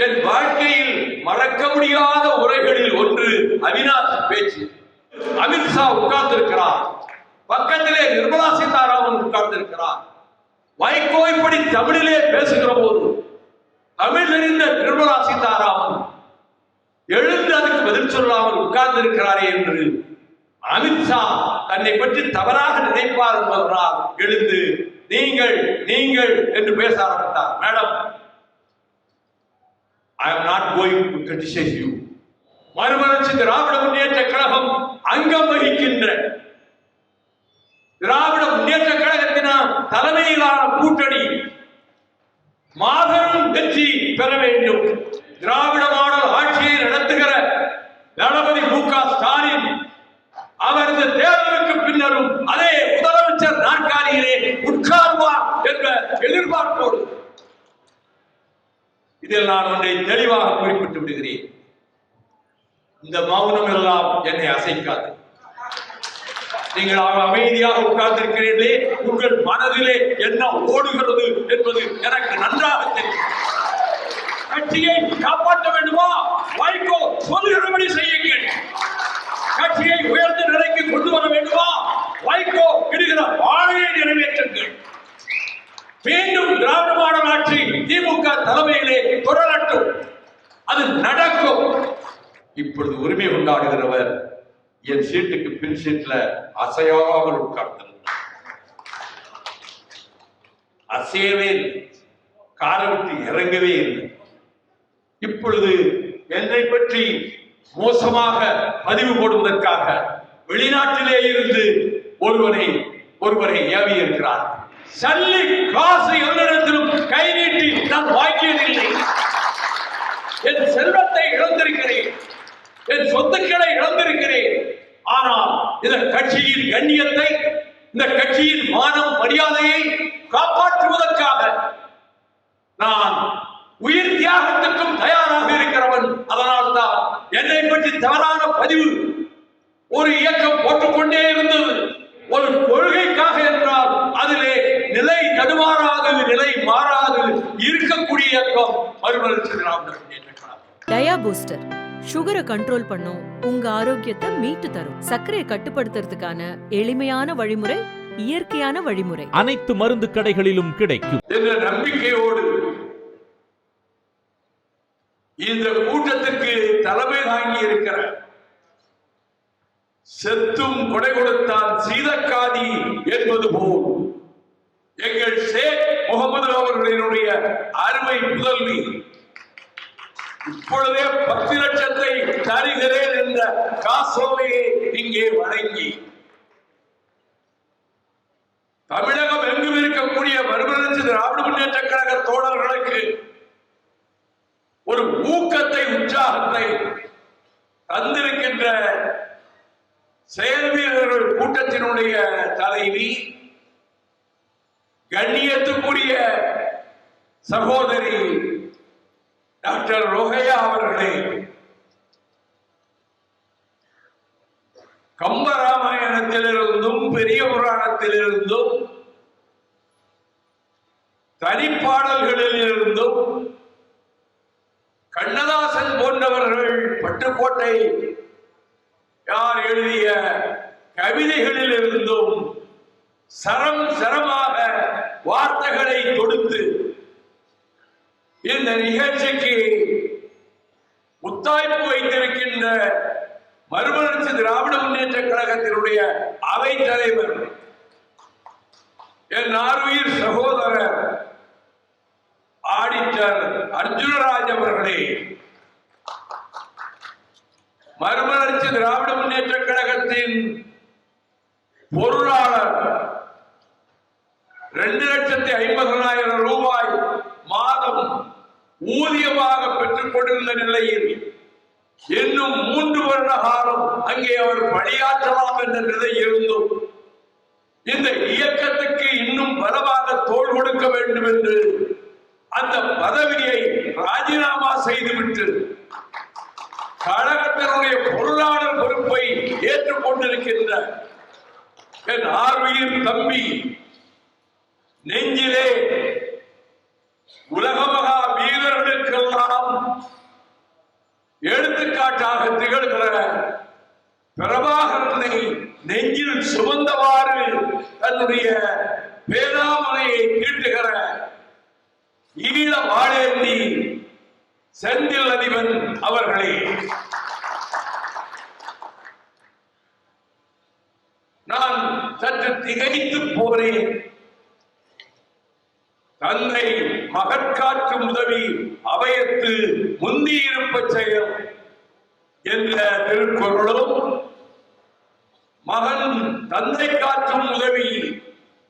என் வாழ்க்கையில் மறக்க முடியாத உரைகளில் ஒன்று அவினாஷ் பேச்சு. அமித்ஷா உட்கார்ந்திருக்கிறார், பக்கத்திலே நிர்மலா சீதாராமன் உட்கார்ந்திருக்கிறார். வைகோ இப்படி தமிழிலே பேசுகிற போது தமிழ் தெரிந்த நிர்மலா சீதாராமன் எழுந்து அதுக்கு பதில் சொல்லாமல் உட்கார்ந்திருக்கிறாரே என்று அமித்ஷா தன்னை பற்றி தவறாக நினைப்பார் என்பதனால் எழுந்து நீங்கள் நீங்கள் என்று பேச ஆரம்பித்தார். Madam, I am not going to criticize you. மறுமலர்ச்சி திராவிட முன்னேற்ற கழகம் அங்கம் வகிக்கின்ற திராவிட முன்னேற்ற கழகத்தின தலைமையிலான கூட்டணி மாபெரும் வெற்றி பெற வேண்டும். திராவிட மாடல் ஆட்சியை நடத்துகிற தளபதி மு.க. ஸ்டாலின் அவரது தேர்தலுக்கு பின்னரும் அதே முதலமைச்சர் நாற்காலியிலே உட்கார்வார் என்ற எதிர்பார்ப்போடு இதில் நான் ஒன்றை தெளிவாக குறிப்பிட்டு விடுகிறேன். இந்த மௌனம் எல்லாம் என்னை அசைக்காது. நீங்கள் அமைதியாக உட்கார்ந்திருக்கிறீர்களே, உங்கள் மனதிலே என்ன ஓடுகிறது என்பது எனக்கு நன்றாக தெரியும். கட்சியை காப்பாற்ற வேண்டுமா? வைகோ சொல்லுகிறபடி செய்யுங்கள். கட்சியை உயர்ந்த நிலைக்கு கொண்டு வர வேண்டுமா? வைகோ இடுகிற வாழையை நிறைவேற்றுங்கள். மீண்டும் திராவிட மாடல் ஆட்சி திமுக தலைமையிலே தொடரட்டும். அது நடக்கும். இப்பொழுது உரிமை கொண்டாடுகிறவர் என் சீட்டுக்கு பின் சீட்ல அசையாமல் உட்கார்ந்திருந்தார். அசையவே இல்லை, காரை விட்டு இறங்கவே இல்லை. இப்பொழுது என்னை பற்றி மோசமாக பதிவு போடுவதற்காக வெளிநாட்டிலே இருந்து ஒருவரை ஏவி இருக்கிறார். சல்லி காசு எவரிடத்திலும் கை நீட்டி நான் வாங்கியதில்லை. என் செல்வத்தை இழந்திருக்கிறேன், என் சொத்துக்களை இழந்திருக்கிறேன். ஆனால் இந்த கட்சியின் கண்ணியத்தை, இந்த கட்சியின் மானம் மரியாதையை காப்பாற்றுவதற்காக நான் உயிர் தியாகத்துக்கும் தயாராக இருக்கிறவன். அதனால் தான் என்னை பற்றி தவறான பதிவு ஒரு இயக்கம் போட்டுக்கொண்டே இருந்தது. ஒரு கொள்கைக்காக என்றால் அதிலே நிலை தடுமாறாது, நிலை மாறாது இருக்கக்கூடிய இயக்கம் மறுமலர்ச்சி திராவிட முன்னேற்ற கழகம். டயா பூஸ்டர் சுகரை கண்ட்ரோல் பண்ணும், உங்க ஆரோக்கியத்தை மீட்டு தரும். சர்க்கரையை கட்டுப்படுத்துறதுக்கான எளிமையான வழிமுறை, இயற்கையான வழிமுறை. அனைத்து மருந்து கடைகளிலும் கிடைக்கும் என்ற நம்பிக்கையோடு இந்த கூட்டத்திற்கு தலைமை தாங்கி இருக்கிற செத்தும் கொடை கொடுத்தான் சீதக்காதி என்பது போல் எங்கள் ஷேக் முகமது அவர்களினுடைய அருமை புதல்வி இப்பொழுதே 10 லட்சத்தை தருகிறேன் என்ற காசோலையை இங்கே வழங்கி தமிழகம் எங்கும் இருக்கக்கூடிய மறுமலர்ச்சி திராவிட முன்னேற்ற கழக தோழர்களுக்கு ஒரு ஊக்கத்தை, உற்சாகத்தை தந்திருக்கின்ற செயல் வீரர்கள் கூட்டத்தினுடைய தலைவி, கண்ணியத்துக்குரிய சகோதரி டாக்டர் ரோஹையா அவர்களே, கம்பராமாயணத்திலிருந்தும் பெரிய புராணத்திலிருந்தும் தனிப்பாடல்களில் இருந்தும் கண்ணதாசன் போன்றவர்கள் பட்டுக்கோட்டை யார் எழுதிய கவிதைகளில் இருந்தும் சரமாக வார்த்தைகளை கொடுத்து இந்த நிகழ்ச்சிக்கு முத்தாய்ப்பு வைத்திருக்கின்ற மறுமலர்ச்சி திராவிட முன்னேற்ற கழகத்தினுடைய அவை தலைவர் என் ஆர்வீர் சகோதரர் ஆடிட்டர் அர்ஜுனராஜ் அவர்களே, மறுமலர்ச்சி திராவிட முன்னேற்ற கழகத்தின் பொருளாளர் 2,50,000 ரூபாய் மாதம் ஊதியமாக பெற்றுக் கொண்டிருந்த நிலையில் இன்னும் 3 வருட காலம் அங்கே அவர் பணியாற்றலாம் என்ற நிலை இருந்தும் இந்த இயக்கத்துக்கு இன்னும் பலமாக தோள் கொடுக்க வேண்டும் என்று அந்த பதவியை ராஜினாமா செய்துவிட்டு கழகத்தினுடைய பொருளாளர் பொறுப்பை ஏற்றுக்கொண்டிருக்கின்ற என் ஆர்வீர் தம்பி, நெஞ்சிலே உலக மகா வீரர்களுக்கெல்லாம் தன்னுடைய பேராமலையை தீட்டுகிற ஈழ வாழேந்தி செந்தில் அதிபன் அவர்களே, நான் சற்று திகைத்து போனேன். தந்தை மகற்காற்றும் உதவி அவையத்து முந்தியிருப்ப செயல் என்ற திருக்குறளும், மகன் தந்தை காற்றும் உதவி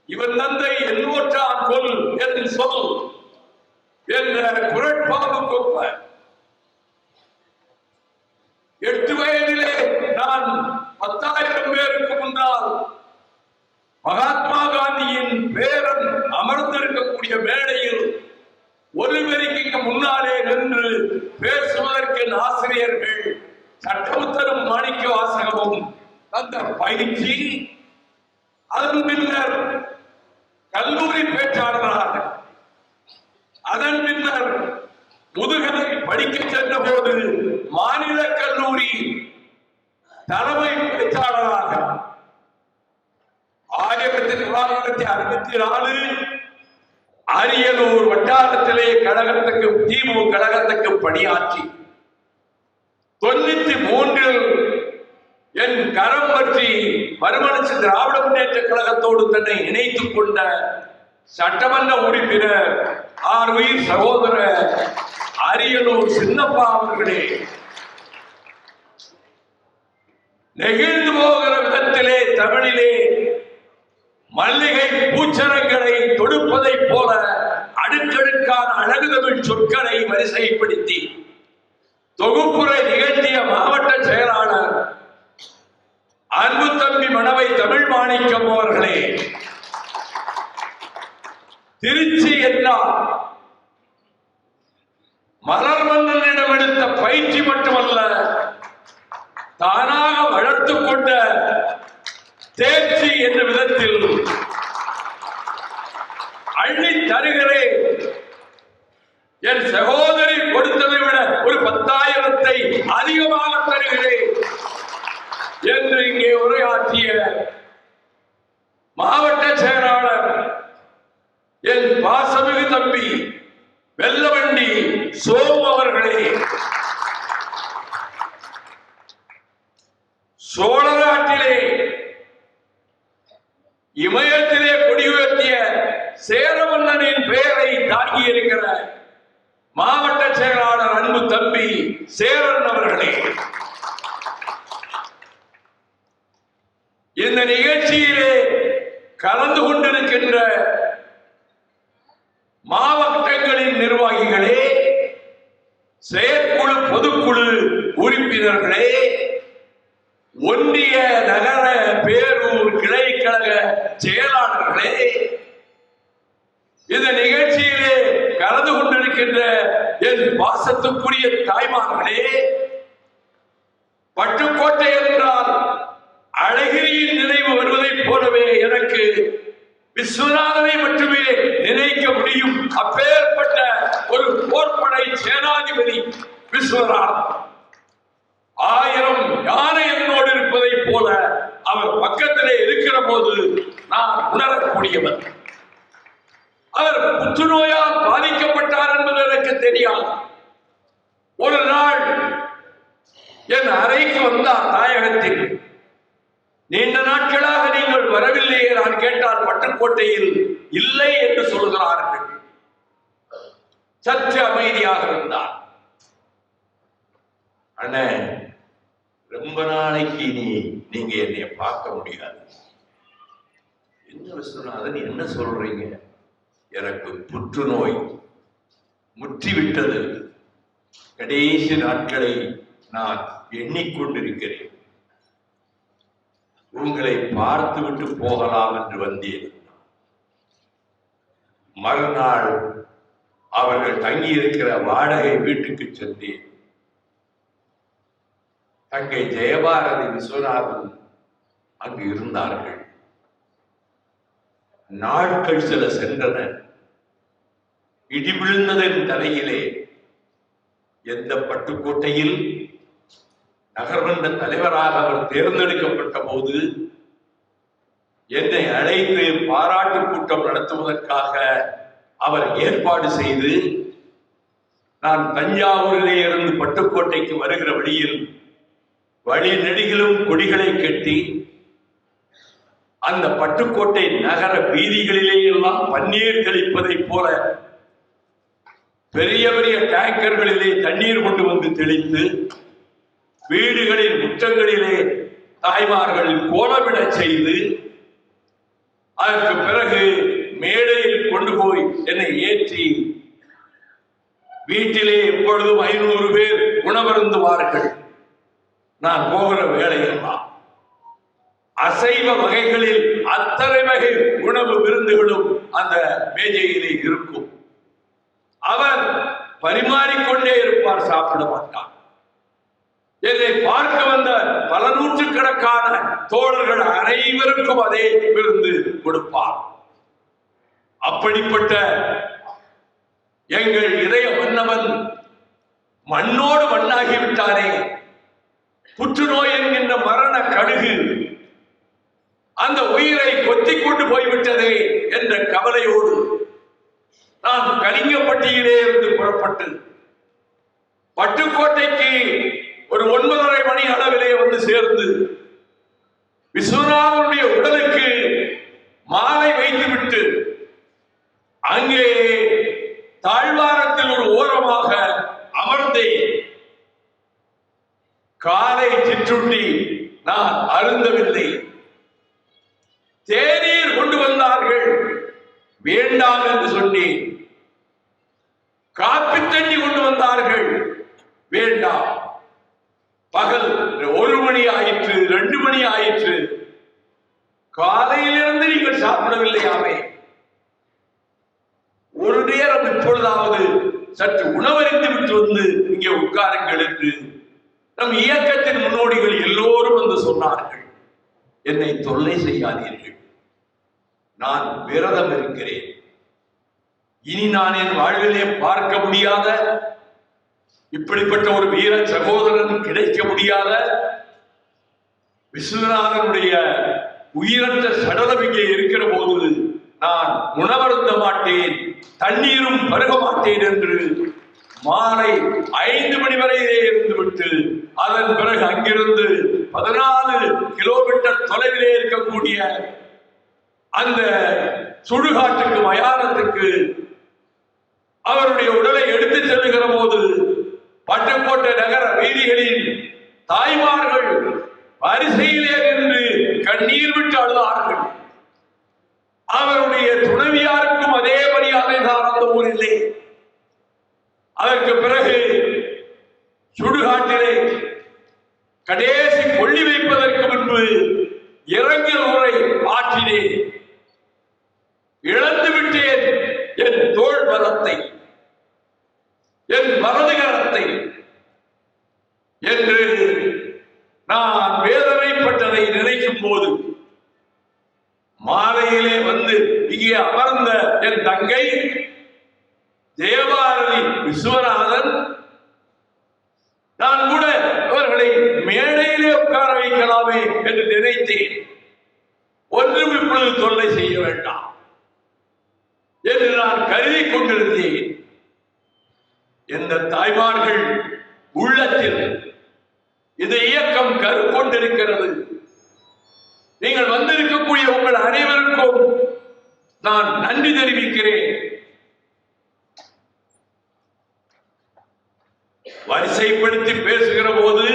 இவன் தந்தை என்னோற்றான் கொல் என்று சொல் என்ற குரட்பாவு கொப்ப 8 வயதிலே நான் 10,000 பேருக்கு முன்னால் மகாத்மா காந்தியின் பேரன் அமர்ந்திருக்கக்கூடிய மேடையில் ஒலிபெருக்கிக்கு முன்னாலே நின்று பேசுவதற்கு ஆசிரியர்கள் சட்டமுத்தரும் மாணிக்க வாசகமும் அந்த பயிற்சி, அதன் பின்னர் கல்லூரி பேச்சாளராக, அதன் பின்னர் முதுகலை படிக்க சென்ற போது மாநில கல்லூரி தலைமை பேச்சாளராக 1964 அரியலூர் வட்டாரத்திலே கழகத்துக்கு திமுக கழகத்துக்கு பணியாற்றி 93 என் கரம் பற்றி மறுமலர்ச்சி திராவிட முன்னேற்ற கழகத்தோடு தன்னை இணைத்துக் கொண்ட சட்டமன்ற உறுப்பினர் ஆருயிர் சகோதரர் அரியலூர் சின்னப்பா அவர்களே, நெகிழ்ந்து போகிற விதத்திலே தமிழிலே மல்லிகை பூச்சரங்களை தொடுப்பதைப் போல அடுக்கடுக்கான அழகு தமிழ் சொற்களை வரிசைப்படுத்தி தொகுப்புரை நிகழ்த்திய மாவட்ட செயலாளர் அன்பு தம்பி மணவை தமிழ் மாணிக்கம் அவர்களே, திருச்சி என்றால் மலர் மன்னனிடம் எடுத்த பயிற்சி மட்டுமல்ல, தானாக வளர்த்துக் கொண்ட தேர்ச்சி என்ற விதத்தில் அள்ளி தருகிறே, என் சகோதரி கொடுத்ததை விட ஒரு 10,000 அதிகமாக தருகிறேன் என்று இங்கே உரையாற்றிய மாவட்ட செயலாளர் என் பாசமிகு தம்பி வெல்லவண்டி சோமு அவர்களே, சோழ நாட்டிலே இமயத்திலே கொடியுயர்த்திய சேர மன்னனின் பெயரை தாங்கி இருக்கிற மாவட்ட செயலாளர் அன்பு தம்பி சேரன் அவர்களே, இந்த நிகழ்ச்சியிலே கலந்து கொண்டிருக்கின்ற மாவட்டங்களின் நிர்வாகிகளே, செயற்குழு பொதுக்குழு உறுப்பினர்களே, ஒன்றிய நகர பேரூர் கிளை கழக செயலாளர்களே, இந்த நிகழ்ச்சியிலே கலந்து கொண்டிருக்கின்ற என் பாசத்துக்குரிய தாய்மார்களே, பட்டுக்கோட்டை என்றால் அழகிரியின் நினைவு வருவதைப் போலவே எனக்கு விஸ்வநாதனை மட்டுமே நினைக்க முடியும். அப்பேற்பட்ட ஒரு போர்ப்படை சேனாதிபதி விஸ்வநாதன் 1000 யானை என்னோடு இருப்பதைப் போல அவர் பக்கத்திலே இருக்கிற போது நான் உணரக்கூடியவர். அவர் புற்றுநோயால் பாதிக்கப்பட்டார் என்பது எனக்கு தெரியாது. ஒரு நாள் என் அறைக்கு வந்தார் தாயகத்தில். நீண்ட நாட்களாக நீங்கள் வரவில்லையே நான் கேட்டால் பட்டுக்கோட்டையில் இல்லை என்று சொல்கிறார்கள். சற்று அமைதியாக இருந்தார். அண்ணே, ரொம்ப நாளைக்கு நீங்க என்னை பார்க்க முடியாது. என்ன விஸ்வநாதன், என்ன சொல்றீங்க? எனக்கு புற்றுநோய் முற்றிவிட்டது. கடைசி நாட்களை நான் எண்ணிக்கொண்டிருக்கிறேன். உங்களை பார்த்துவிட்டு போகலாம் என்று வந்தேன். மறுநாள் அவர்கள் தங்கியிருக்கிற வாடகை வீட்டுக்கு சென்றேன். தங்கை ஜெயபாரதி விஸ்வநாதன் அங்கு இருந்தார்கள். நாட்கள் சில சென்றன. இடி விழுந்ததன் தலையிலே எந்த பட்டுக்கோட்டையில் நகர்மன்ற தலைவராக அவர் தேர்ந்தெடுக்கப்பட்ட போது என்னை அழைத்து பாராட்டு கூட்டம் நடத்துவதற்காக அவர் ஏற்பாடு செய்து, நான் தஞ்சாவூரிலே இருந்து பட்டுக்கோட்டைக்கு வருகிற வழியில் வழி நெடுகிலும் கொடிகளை கட்டி அந்த பட்டுக்கோட்டை நகர வீதிகளிலே எல்லாம் பன்னீர் தெளிப்பதைப் போல பெரிய பெரிய டேங்கர்களிலே தண்ணீர் கொண்டு வந்து தெளித்து வீடுகளின் முற்றங்களிலே தாய்மார்கள் கோலமிட செய்து அதற்கு பிறகு மேடையில் கொண்டு போய் என்னை ஏற்றி வீட்டிலே எப்பொழுதும் 500 பேர் உணவருந்துவார்கள். நான் போகிற வேலையெல்லாம் அசைவ வகைகளில் அத்தனை வகை உணவு விருந்துகளும் அந்த மேஜையிலே இருக்கும். அவர் பரிமாறிக்கொண்டே இருப்பார், சாப்பிட மாட்டார். என்னை பார்க்க வந்த பல நூற்றுக்கணக்கான தோழர்கள் அனைவருக்கும் அதே விருந்து கொடுப்பார். அப்படிப்பட்ட எங்கள் இதய மன்னவன் மண்ணோடு மண்ணாகிவிட்டாரே, புற்றுநோய் என்கின்ற மரண கடுகு அந்த உயிரை கொத்திக் கொண்டு போய்விட்டதே என்ற கவலையோடு நான் கலிங்கப்பட்டியிலே இருந்து புறப்பட்டு பட்டுக்கோட்டைக்கு ஒரு 9:30 மணி அளவிலே வந்து சேர்ந்து விஸ்வநாதனுடைய உடலுக்கு மாலை வைத்துவிட்டு அங்கே தாழ்வாரத்தில் ஒரு ஓரமாக அமர்ந்தேன். காலை சிற்றுண்டி நான் அருந்தவில்லை. தேநீர் கொண்டு வந்தார்கள், வேண்டாம் என்று சொன்னேன். காப்பி தண்ணி கொண்டு வந்தார்கள், வேண்டாம். பகல் 1 மணி ஆயிற்று, 2 மணி ஆயிற்று, காலையிலிருந்து நீங்கள் சாப்பிடவில்லையாமே, ஒரு நேரம் இப்பொழுதாவது சற்று உணவறிந்து விட்டு வந்து இங்கே உட்காருங்கள் என்று நம் இயக்கத்தின் முன்னோடிகள் எல்லோரும் வந்து சொன்னார்கள். என்னை தொல்லை செய்யாதீர்கள், நான் விரதம் இருக்கிறேன். இனி நான் என் வாழ்விலே பார்க்க முடியாத இப்படிப்பட்ட ஒரு வீர சகோதரன் கிடைக்க முடியாத விஸ்வநாதனுடைய உயிரற்ற சடலம் இங்கே இருக்கிற போது நான் உணவருந்த மாட்டேன், தண்ணீரும் பருக மாட்டேன் என்று மாலை 5 மணி வரையிலே இருந்துவிட்டு அதன் பிறகு அங்கிருந்து 14 கிலோமீட்டர் தொலைவிலே இருக்கக்கூடிய அந்த சுடுகாட்டுக்கு மயானத்துக்கு அவருடைய உடலை எடுத்து செல்லுகிற போது பட்டுக்கோட்டை நகர வீதிகளில் தாய்மார்கள் வரிசையிலே நின்று கண்ணீர் விட்டு அழுதார்கள். அவருடைய துணைவியாருக்கும் அதே மரியாதை தான் அந்த ஊரிலே. அதற்கு பிறகு சுடுகாட்டிலே கடைசி கொள்ளி வைப்பதற்கு முன்பு இரங்கல் உரை ஆற்றினேன். இழந்து விட்டேன் என் தோள் பலத்தை, என் வலதுகரத்தை என்று நான் வேதனைப்பட்டதை நினைக்கும் போது மாலையிலே வந்து இங்கே அமர்ந்த என் தங்கை தேவாரதி விஸ்வநாதன், நான் கூட அவர்களை மேடையிலே உட்கார வைக்கலாமே என்று நினைத்தேன். ஒன்றும் இப்பொழுது தொல்லை செய்ய வேண்டாம் என்று நான் கருதி கொண்டிருந்தேன். எந்த தாய்மார்கள் உள்ளத்தில் இந்த இயக்கம் கொண்டிருக்கிறது, நீங்கள் வந்திருக்கக்கூடிய உங்கள் அனைவருக்கும் நான் நன்றி தெரிவிக்கிறேன். வரிசைப்படுத்தி பேசுகிற போது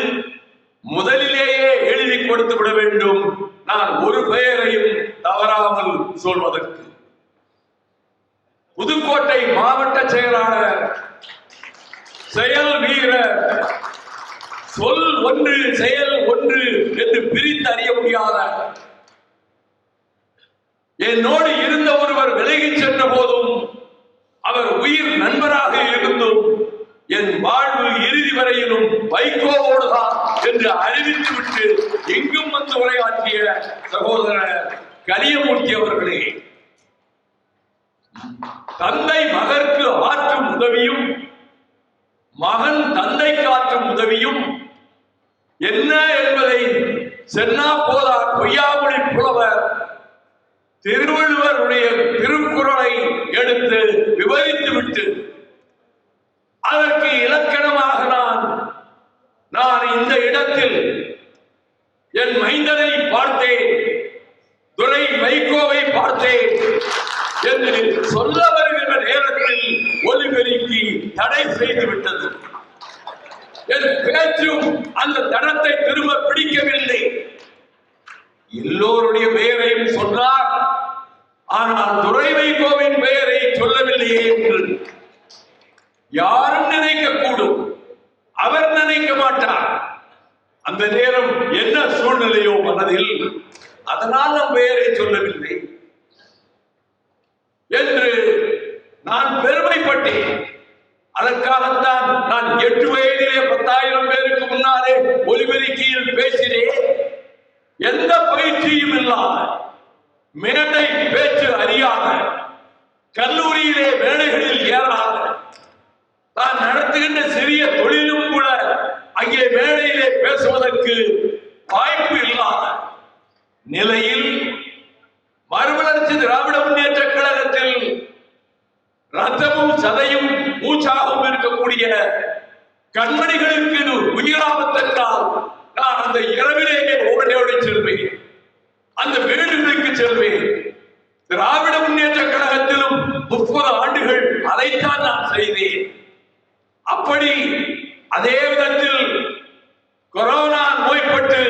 முதலிலேயே எழுதி கொடுத்து விட வேண்டும், நான் ஒரு பெயரையும் தவறாமல் சொல்வதற்கு. புதுக்கோட்டை மாவட்ட செயலாளர், செயல் வீரர், சொல் ஒன்று செயல் ஒன்று என்று பிரித்து அறிய முடியாத, என்னோடு இருந்த ஒருவர் விலகி சென்ற போதும் அவர் உயிர் நண்பராக இருந்தும் என் வாழ்வு இறுதி வரையிலும் வைகோவோடுதான் என்று அறிவித்து விட்டு எங்கும் வந்து உரையாற்றிய சகோதரர் கலியமூர்த்தி அவர்களே, தந்தை மகற்கு ஆற்றும் உதவியும் மகன் தந்தைக்கு ஆற்றும் உதவியும் என்ன என்பதை சென்னா போதார் பொய்யாமொழி புலவர் திருவள்ளுவருடைய திருக்குறளை எடுத்து விவரித்து விட்டு அதற்கு இலக்கணமாக நான் இந்த இடத்தில் என் மைந்தனை பார்த்தேன், துரை வைகோவை பார்த்தேன் என்று சொல்ல வருகிற நேரத்தில் ஒலிபெருக்கி தடை செய்து விட்டது. என் பேச்சும் அந்த தடத்தை திரும்ப பிடிக்கவில்லை. எல்லோருடைய பெயரையும் சொன்னார், ஆனால் துரை வைகோவின் பெயரை சொல்லவில்லையே என்று யாரும் நினைக்கக்கூடும். அவர் நினைக்க மாட்டார். அந்த நேரம் என்ன சூழ்நிலையோ மனதில், அதனால் நம் பெயரை சொல்லவில்லை என்று நான் பெருமைப்பட்டேன். அதற்காகத்தான் நான் 8 வயதிலே 10,000 பேருக்கு முன்னாலே ஒலிபெருக்கியில் பேசினேன். எந்த பயிற்சியும் இல்லாத, மேடை பேச்சு அறியாத, கல்லூரியிலே மேடைகளில் ஏறாத, தான் நடத்துகின்ற சிறிய தொழிலும் கூட அங்கே மேடையிலே பேசுவதற்கு வாய்ப்பு இல்லாத நிலையில் மறுமலர்ச்சி திராவிட முன்னேற்ற கழகத்தில் ரத்தமும் சதையும் மூச்சாகவும் இருக்கக்கூடிய கண்மணிகளுக்கு உயிராபத்தால் நான் அந்த இரவிலேயே ஓடி செல்வேன், அந்த வீடுகளுக்கு செல்வேன். திராவிட முன்னேற்ற கழகத்திலும் 30 ஆண்டுகள் அதைத்தான் நான் செய்தேன். அப்படி அதே விதத்தில் கொரோனா நோய்பட்டு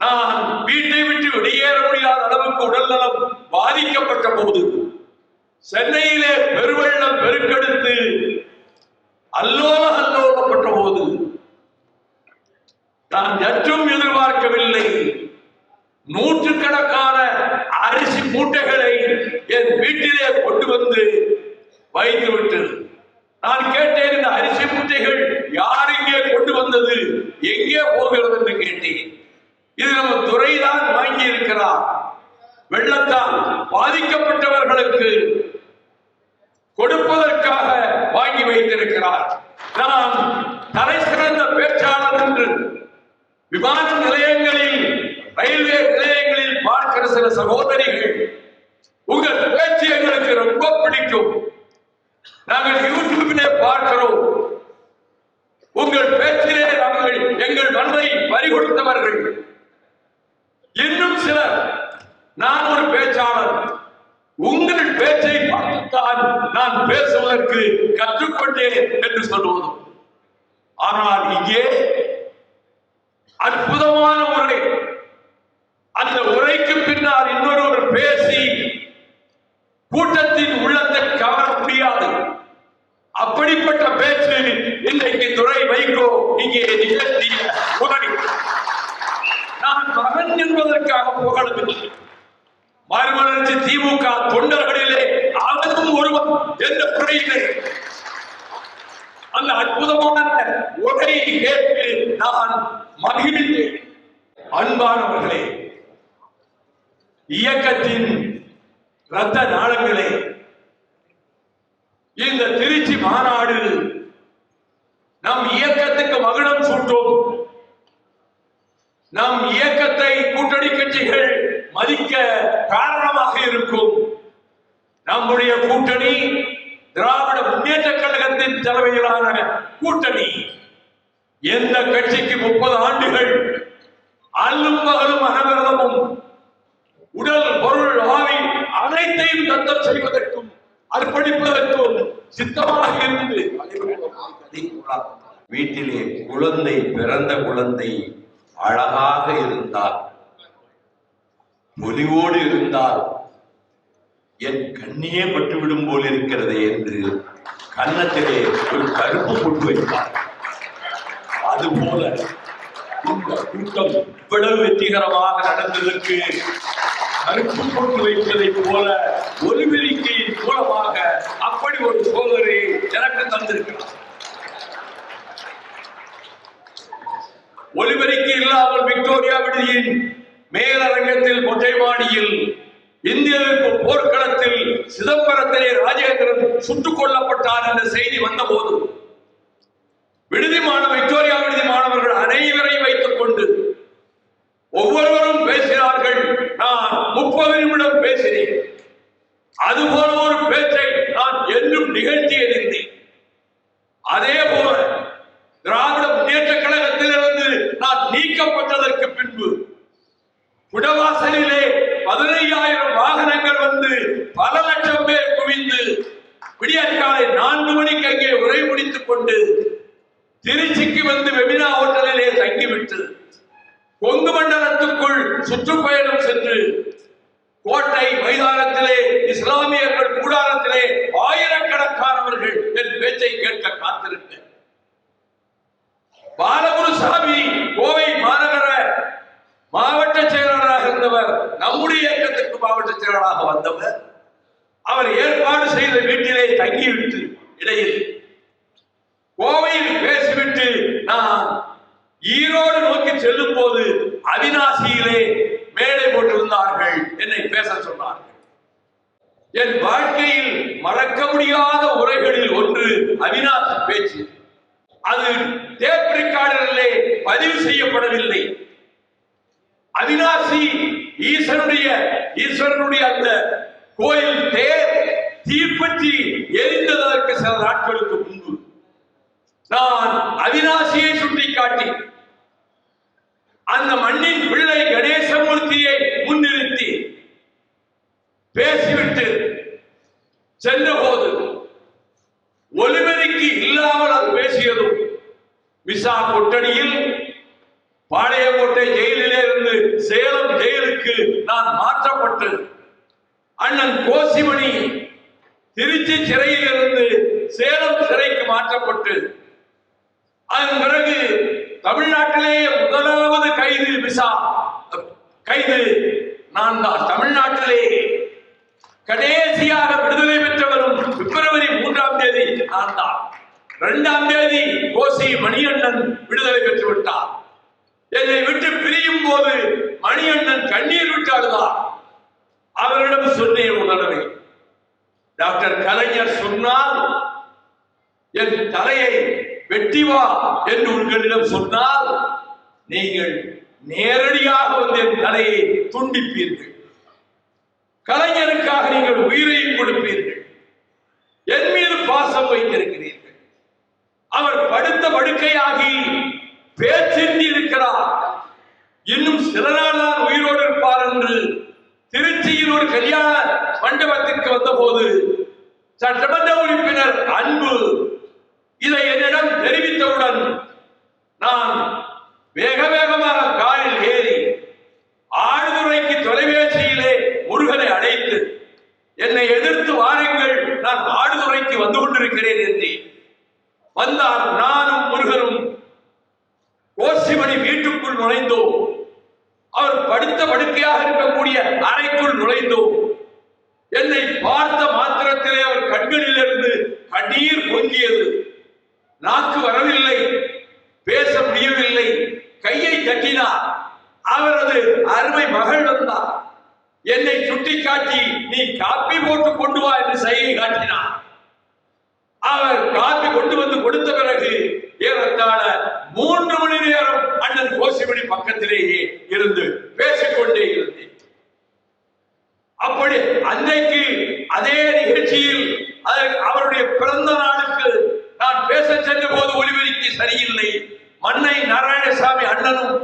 நான் வீட்டை விட்டு வெளியேற முடியாத அளவுக்கு உடல்நலம் பாதிக்கப்பட்ட போது, சென்னையிலே பெருவெள்ளம் பெருக்கெடுத்து அல்லோலப்பட்ட போது நான் சற்றும் எதிர்பார்க்கவில்லை. 100கணக்கான அரிசி மூட்டைகளை என் வீட்டிலே கொண்டு வந்து வைத்துவிட்டு நான் கேட்டேன், இந்த அரிசி மூட்டைகள் யார் இங்கே கொண்டு வந்தது, எங்கே போகிறது என்று கேட்டேன். இது நம்ம துறைதான் வாங்கி இருக்கிறார், வெள்ளத்தால் பாதிக்கப்பட்டவர்களுக்கு கொடுப்பதற்காக வாங்கி வைத்திருக்கிறார். நான் தலை சிறந்த பேச்சாளர் என்று விமான நிலையங்களில், ரயில்வே நிலையங்களில் பார்க்கிற சில சகோதரிகள், உங்கள் பேச்சு எங்களுக்கு ரொம்ப பிடிக்கும், நாங்கள் யூடியூபிலே பார்க்கிறோம், உங்கள் பேச்சிலே நாங்கள் எங்கள் மனதை பறிகொடுத்தவர்கள். இன்னும் சிலர், நான் ஒரு பேச்சாளர், உங்கள் பேச்சை பார்த்துத்தான் நான் பேசுவதற்கு கற்றுக்கொண்டேன் என்று சொல்லுவதும். ஆனால் இங்கே அற்புதமான உரை, அந்த உரைக்கு பின்னால் இன்னொரு பேசி கூட்டத்தின் உள்ளத்தை கவர முடியாது. அப்படிப்பட்ட பேச்சு இன்றைக்கு துரை வைகோ இங்கே நிகழ்த்திய புகழ். நான் மகன் என்பதற்காக புகழவில்லை. மறுமலர்ச்சி திமுக தொண்டர்களிலே அவனும் ஒருவன் என்ற குறையிலே அந்த அற்புதமான உரையை கேட்டு நான் மகிழ்ந்தேன். அன்பானவர்களே, இயக்கத்தின் இரத்த நாளங்களே, இந்த திருச்சி மாநாடு நம் இயக்கத்துக்கு மகுடம் சூட்டும். நம் இயக்கத்தை கூட்டணி கட்சிகள் மதிக்க காரணமாக இருக்கும். நம்முடைய கூட்டணி திராவிட முன்னேற்ற கழகத்தின் தலைமையிலான கூட்டணி. எந்த கட்சிக்கு 30 ஆண்டுகள் அல்லும் பகலும் அனவரதமும் உடல் பொருள் ஆவி அனைத்தையும் தத்தம் செய்வதற்கும் அர்ப்பணிப்பதற்கும் சித்தமாக இருந்து வீட்டிலே குழந்தை, பிறந்த குழந்தை அழகாக இருந்தால், பொலிவோடு இருந்தால் என் கண்ணியே பட்டுவிடும் போல் இருக்கிறது என்று கன்னத்திலே ஒரு கருப்பு கொண்டு வைத்தார். அதுபோல இந்த கூட்டம் இவ்வளவு வெற்றிகரமாக நடந்ததற்கு கருப்பு கொண்டு வைப்பதை போல ஒலிபெருக்கியின் மூலமாக அப்படி ஒரு சோதனை எனக்கு தந்திருக்கிறார். ஒலிபெருக்கி இல்லாமல் விக்டோரியா விடுதியின் மேலரங்கத்தில் மொட்டை மாடியில் இந்திய எதிர்ப்பு போர்க்களத்தில் சிதம்பரத்திலே ராஜேந்திரன் சுட்டுக் கொல்லப்பட்டார் என்ற செய்தி வந்தபோது விடுதி விக்டோரியா விடுதி மாணவர்கள் அனைவரையும் வைத்துக் கொண்டு ஒவ்வொருவரும் பேசினார்கள். நான் 30 நிமிடம் பேசினேன். திருச்சிக்கு வந்து வெமினா ஹோட்டலிலே தங்கிவிட்டு கொங்கு மண்டலத்துக்குள் சுற்றுப்பயணம் சென்று கோட்டை மைதானத்திலே இஸ்லாமியர்கள் கூடாரத்திலே ஆயிரக்கணக்கானவர்கள் என் பேச்சை கேட்க காத்திருக்க பாலகுருசாமி கோவை மாநகர மாவட்ட செயலாளராக இருந்தவர், நம்முடைய இயக்கத்திற்கு மாவட்ட செயலாளராக வந்தவர். அவர் ஏற்பாடு செய்த வீட்டிலே தங்கிவிட்டு இடையில் கோவையில் பேசிவிட்டு நான் ஈரோடு நோக்கி செல்லும் போது அவிநாசியிலே மேடை போட்டிருந்தார்கள், என்னை பேச சொன்னார்கள். என் வாழ்க்கையில் மறக்க முடியாத உரைகளில் ஒன்று அவிநாசி பேச்சு. அது டேப் ரெக்கார்டரிலே பதிவு செய்யப்படவில்லை. அவிநாசி ஈஸ்வரனுடைய அந்த கோயில் தேர் தீப்பற்றி எரிந்ததற்கு சில நாட்களுக்கு முன்பு நான் அவிநாசியை சுட்டிக்காட்டி அந்த மண்ணின் பிள்ளை கணேசமூர்த்தியை முன்னிறுத்தி பேசிவிட்டு சென்ற போது ஒலிபெருக்கி இல்லாமல் அது பேசியதும் விசா கொட்டடியில் பாளையங்கோட்டை ஜெயிலிலே இருந்து சேலம் ஜெயிலுக்கு நான் மாற்றப்பட்டு அண்ணன் கோசிமணி திருச்சி சிறையில் இருந்து சேலம் சிறைக்கு மாற்றப்பட்டு அதன் பிறகு தமிழ்நாட்டிலேயே முதலாவது கைது நான் தான். தமிழ்நாட்டிலே கடைசியாக விடுதலை பெற்றவரும் பிப்ரவரி 3ஆம் தேதி நான் தான். 2ஆம் தேதி கோசி மணியண்ணன் விடுதலை பெற்று விட்டார். என்னை விட்டு பிரியும் போது மணியண்ணன் கண்ணீர் விட்டு அழுதார். அவரிடம் சொன்னேன் ஒரு தடவை, டாக்டர் கலைஞர் சொன்னால் என் தலையை வெட்டி வா என்று உங்களிடம் சொன்னால் நீங்கள் நேரடியாக வந்து என் தலையை துண்டிப்பீர்கள். கலைஞருக்காக நீங்கள் உயிரையும் கொடுப்பீர்கள். என் மீது பாசம் வைத்திருக்கிறீர்கள். அவர் படுத்த படுக்கையாகி பேச்சின்றி இருக்கிறார். இன்னும் சில நாள் தான் உயிரோடு இருப்பார் என்று திருச்சியில் ஒரு கல்யாண மண்டபத்திற்கு வந்த போது சட்டமன்ற உறுப்பினர் அன்பு இதை என்னிடம் தெரிவித்தவுடன் நான் வேக வேகமாக காரில் ஏறி ஆழ்துறைக்கு தொலைபேசியிலே முருகனை அழைத்து என்னை எதிர்த்து வாருங்கள், நான் ஆழ்துறைக்கு வந்து கொண்டிருக்கிறேன் என்று வந்தார். நானும் முருகனும் கோசிமணி வீட்டுக்குள் நுழைந்தோம். அவர் படுத்த படுக்கையாக இருக்கக்கூடிய அறைக்குள் நுழைந்தோம். என்னை பார்த்த மாத்திரத்திலே அவர் கண்களிலிருந்து கண்ணீர் பொங்கியது. நாக்கு வரவில்லை, பேச முடியவில்லை. கையை தட்டினார். அவரது அருமை மகள் வந்தார். என்னை சுட்டிக்காட்டி நீ காப்பி போட்டு கொண்டு வா என்று சைகை காட்டினார். அவர் காப்பி கொண்டு வந்து கொடுத்த பிறகு ஏறத்தாழ 3 மணி நேரம் அண்ணன் கோசிமணி பக்கத்திலேயே இருந்து பேசிக்கொண்டே இருந்தேன். அப்படி அன்றைக்கு அதே நிகழ்ச்சியில் அவருடைய பிறந்த நாளுக்கு நான் பேச சென்ற போது ஒலிபெருக்கி சரியில்லை. மன்னை நாராயணசாமி அண்ணனும்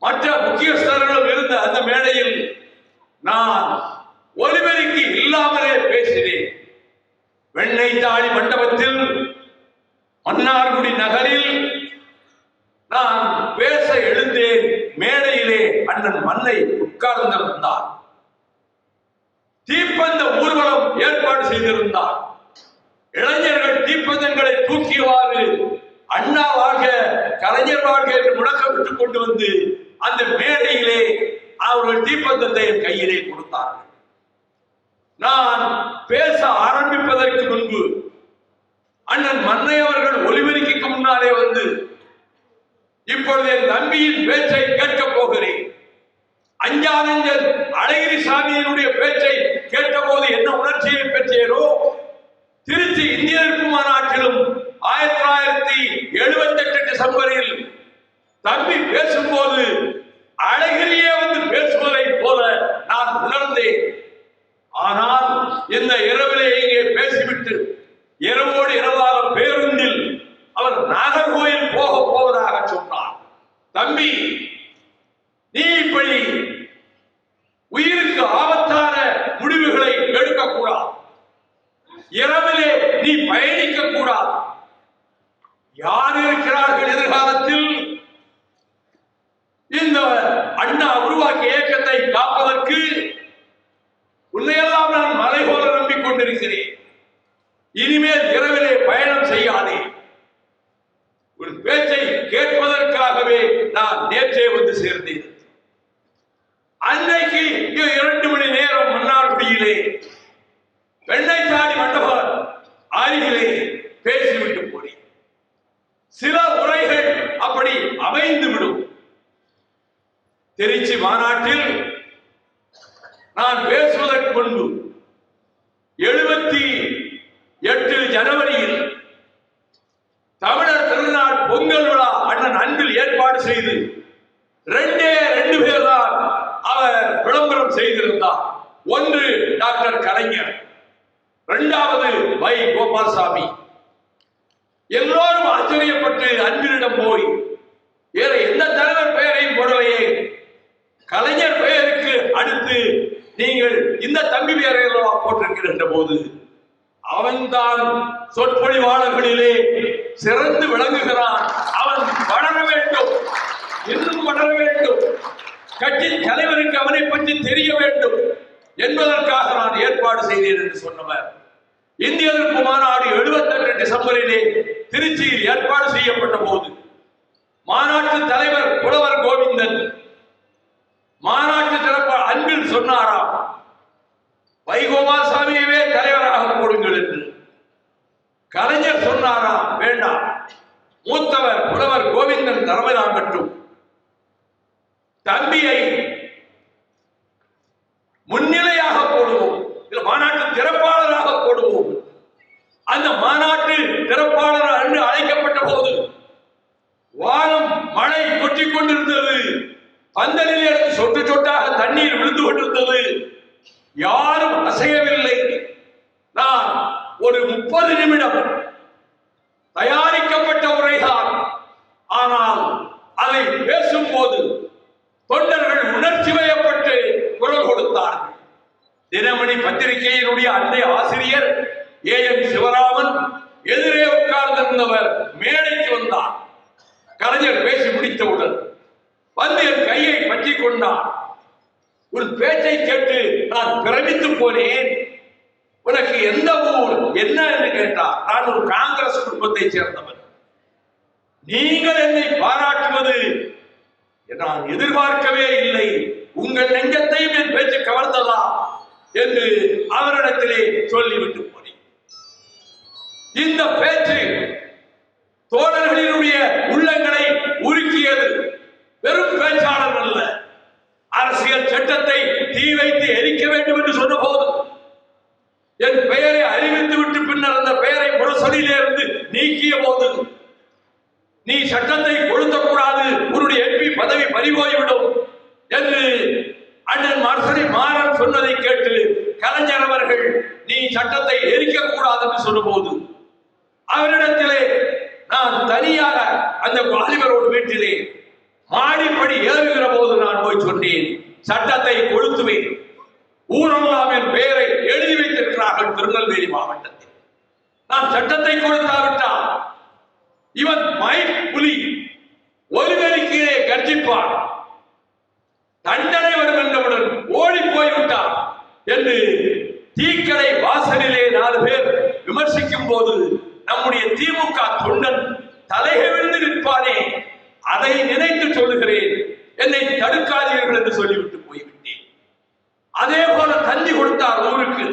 மற்ற முக்கியஸ்தர்களும் இருந்த அந்த மேடையில் நான் ஒலிபெருக்கி இல்லாமலே பேசினேன். வெண்ணை தாழி மண்டபத்தில் மன்னார்குடி நகரில் நான் பேச எழுந்தேன். மேடையிலே அண்ணன் மன்னை உட்கார்ந்திருந்தார். தீப்பந்த ஊர்வலம் ஏற்பாடு செய்திருந்தார். இளைஞர்கள் தீப்பந்தங்களை தூக்கியவாறு அண்ணா வாழ்க கலைஞர் வாழ்க என்று முழக்கமிட்டுக் கொண்டு வந்து அந்த மேடையிலே அவர்கள் தீப்பந்தத்தை என் கையிலே கொடுத்தார்கள். நான் பேச ஆரம்பிப்பதற்கு முன்பு அண்ணன் மன்னை அவர்கள் ஒலிபெருக்கிக்கு முன்னாலே வந்து இப்பொழுது என் தம்பியின் பேச்சை கேட்கப் போகிறேன். அஞ்சானஞ்சன் அழகிரி சாமியினுடைய பேச்சை கேட்டபோது என்ன உணர்ச்சியை பெற்றேனோ, திருச்சி இந்திய எதிர்ப்பு மாநாட்டிலும் 1978 டிசம்பரில் தம்பி பேசும்போது அழகிரியே வந்து பேசுவதை போல நான் உணர்ந்தேன். ஆனால் இந்த இரவிலே இங்கே பேசிவிட்டு இரவோடு இரவாக பேருந்தில் அவர் நாகர்கோயில் போவதாக சொன்னார். தம்பி, நீ இப்படி உயிருக்கு ஆபத்தான முடிவுகளை எடுக்கக்கூடாது. இரவிலே நீ பயணிக்க கூடாது. யார் யார் இருக்கிறார்கள் எதிர்காலத்தில் இந்த அண்ணா உருவாக்கிய இயக்கத்தை காப்பதற்கு? உன்னையெல்லாம் நான் மலை போல நம்பிக்கொண்டிருக்கிறேன். இனிமேல் இரவிலே பயணம் செய்யாதே. உன் பேச்சை கேட்பதற்காகவே நான் நேற்றே வந்து சேர்ந்தேன். அன்றைக்கு 2 மணி நேரம் மன்னார்குடியிலே வெண்ணைச்சாடி மண்டபம் அருகிலே பேசிவிட்டு போனேன். சில உரைகள் அப்படி அமைந்துவிடும். திருச்சி மாநாட்டில் நான் பேசுவதற்கு முன்பு 78 ஜனவரியில் தமிழர் திருநாள் பொங்கல் விழா அண்ணன் அன்பில் ஏற்பாடு செய்து 2 பேர் தான் அவர் விளம்பரம் செய்திருந்தார். ஒன்று டாக்டர் கலைஞர், 2வது வை கோபால்சாமி. எல்லோரும் ஆச்சரியப்பட்டு அன்பிலிடம் போய் வேற எந்த தலைவர் பெயரையும் போடலையே, கலைஞர் பெயருக்கு அடுத்து நீங்கள் இந்த தம்பி பெயரை போட்டிருக்கின்ற போது அவன்தான் சொற்பொழிவாளர்களிலே சிறந்து விளங்குகிறான். அவன் வளர வேண்டும், இன்னும் வளர வேண்டும், கட்சி தலைவருக்கு அவனை பற்றி தெரிய வேண்டும் என்பதற்காக நான் ஏற்பாடு செய்தேன் என்று சொன்னவர். இந்திய எதிர்ப்பு மாநாடு 78 டிசம்பரிலே திருச்சியில் ஏற்பாடு செய்யப்பட்ட போது மாநாட்டு தலைவர் புலவர் கோவிந்தன் மாநாட்டு சிறப்பாக அன்பில் சொன்னாராம், வைகோபால்சாமியவே தலைவராக போடுங்கள் என்று. கலைஞர் சொன்னாராம், வேண்டாம், மூத்தவர் புலவர் கோவிந்தன் தலைமையாகட்டும், தம்பியை முன்னிலையாக போடுவோம், மாநாட்டு திறப்பாளராக போடுவோம். அந்த மாநாட்டு திறப்பாளர் என்று அழைக்கப்பட்ட போது வானம் மழை கொட்டிக் கொண்டிருந்தது. பந்தலில் எடுத்து சொட்டு சொட்டாக தண்ணீர் விழுந்து கொண்டிருந்தது. யாரும் அசையவில்லை. நான் ஒரு 30 நிமிடம் தயாரிக்கப்பட்ட உரைதான். ஆனால் அதை பேசும்போது தொண்டர்கள் உணர்ச்சி வயப்பட்டு குரல் கொடுத்தார்கள். தினமணி பத்திரிகையினுடைய அன்னை ஆசிரியர் ஏஎம் சிவராமன் எதிரே உட்கார்ந்திருந்தவர் மேடைக்கு வந்தார். கலைஞர் பேசி முடித்தவுடன் வந்து என் கையை பற்றி கொண்டார். உன் பேச்சை கேட்டு நான் பிரமித்து போனேன். உனக்கு எந்த ஊர் என்ன என்று கேட்டார். நான் ஒரு காங்கிரஸ் குடும்பத்தை சேர்ந்தவன். நீங்கள் என்னை பாராட்டுவது நான் எதிர்பார்க்கவே இல்லை. உங்கள் நெஞ்சத்தையும் என் பேச்சு கவர்ந்ததா என்று அவரிடத்திலே சொல்லிவிட்டு போனேன். இந்த பேச்சு தோழர்களினுடைய உள்ளங்களை உருக்கியது. வெறும் பேச்சாளர் அல்ல. அரசியல் சட்டத்தை தீ வைத்து எரிக்க வேண்டும் என்று சொன்ன போது என் பெயரை அறிவித்து விட்டு பின்னர் அந்த பெயரை முரசொலியிலே இருந்து நீக்கிய போது நீ சட்டத்தை கொளுத்தக்கூடாது, உன்னுடைய எம்பி பதவி பறிபோய்விடும் என்று அண்ணன் மரசரி மாறன் சொன்னதை கேட்டு கலைஞர் அவர்கள் நீ சட்டத்தை எரிக்க கூடாது என்று சொன்ன போது அவரிடத்திலே நான் தனியாக அந்த வாலிபரோடு வீட்டிலே மாடிப்படி ஏறுகிற போது நான் போய் சொன்னேன், சட்டத்தை கொளுத்துவேன். ஊரெல்லாம் என் பெயரை எழுதி வைத்திருக்கிறார்கள் திருநெல்வேலி மாவட்டத்தில். நான் சட்டத்தை கொளுத்தாவிட்டால் இவன் புலி ஒருவருக்கீழே கர்ஜிப்பான், தண்டனை வரும் என்றவுடன் ஓடி போய்விட்டான் என்று தீக்கடை வாசலிலே 4 பேர் விமர்சிக்கும் போது நம்முடைய திமுக தொண்டன் தலைகவிழ்ந்து நிற்பானே, அதை நினைத்து சொல்லுகிறேன், என்னை தடுக்காதீர்கள் என்று சொல்லிவிட்டு போய்விட்டேன். அதே போல தந்தி கொடுத்தார் ஊருக்கு.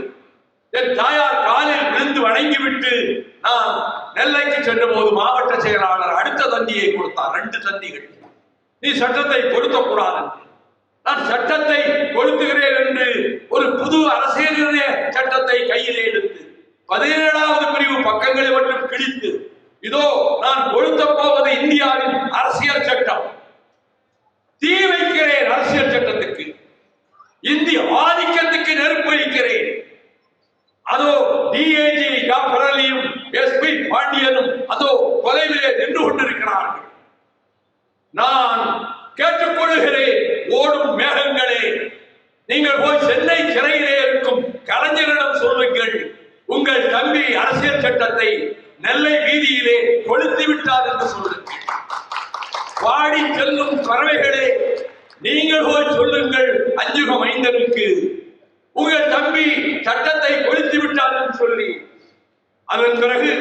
என் தாயார் காலில் விழுந்து வணங்கிவிட்டு நான் நெல்லைக்கு சென்ற போது மாவட்ட செயலாளர் அடுத்த தந்தியை கொடுத்தார். 2 தந்திகள். நீ சட்டத்தை கொடுக்கக்கூடாது, நான் சட்டத்தை கொளுத்துகிறேன் என்று ஒரு புது அரசியல் சட்டத்தை கையிலே எடுத்து 17வது பிரிவு பக்கங்களை மட்டும் கிழித்து இதோ நான் கொளுத்த போவது இந்தியாவின் அரசியல் சட்டம், தீ வைக்கிறேன் அரசியல் சட்டத்துக்கு, இந்திய ஆதிக்கத்துக்கு நெருப்பு வைக்கிறேன். அதோ டிஐஜி ஜாஃபர் அலியும் எஸ்பி பாண்டியனும் அதோ தொலைவிலே நின்று கொண்டிருக்கிறார்கள். நான் கேட்டுக்கொள்கிறேன், ஓடும் மேகங்களே, நீங்கள் போய் சென்னை சிறையிலே இருக்கும் கலைஞரிடம் சொல்லுங்கள், உங்கள் தம்பி அரசியல் சட்டத்தை நெல்லை வீதியிலே கொளுத்து விட்டார் என்று சொல்லுங்கள். பாடி செல்லும் பறவைகளே, நீங்கள் போய் சொல்லுங்கள் அஞ்சுக மைந்தனுக்கு, உங்கள் தம்பி சட்டத்தை கொளுத்து விட்டார் என்று சொல்லி. அதன் பிறகு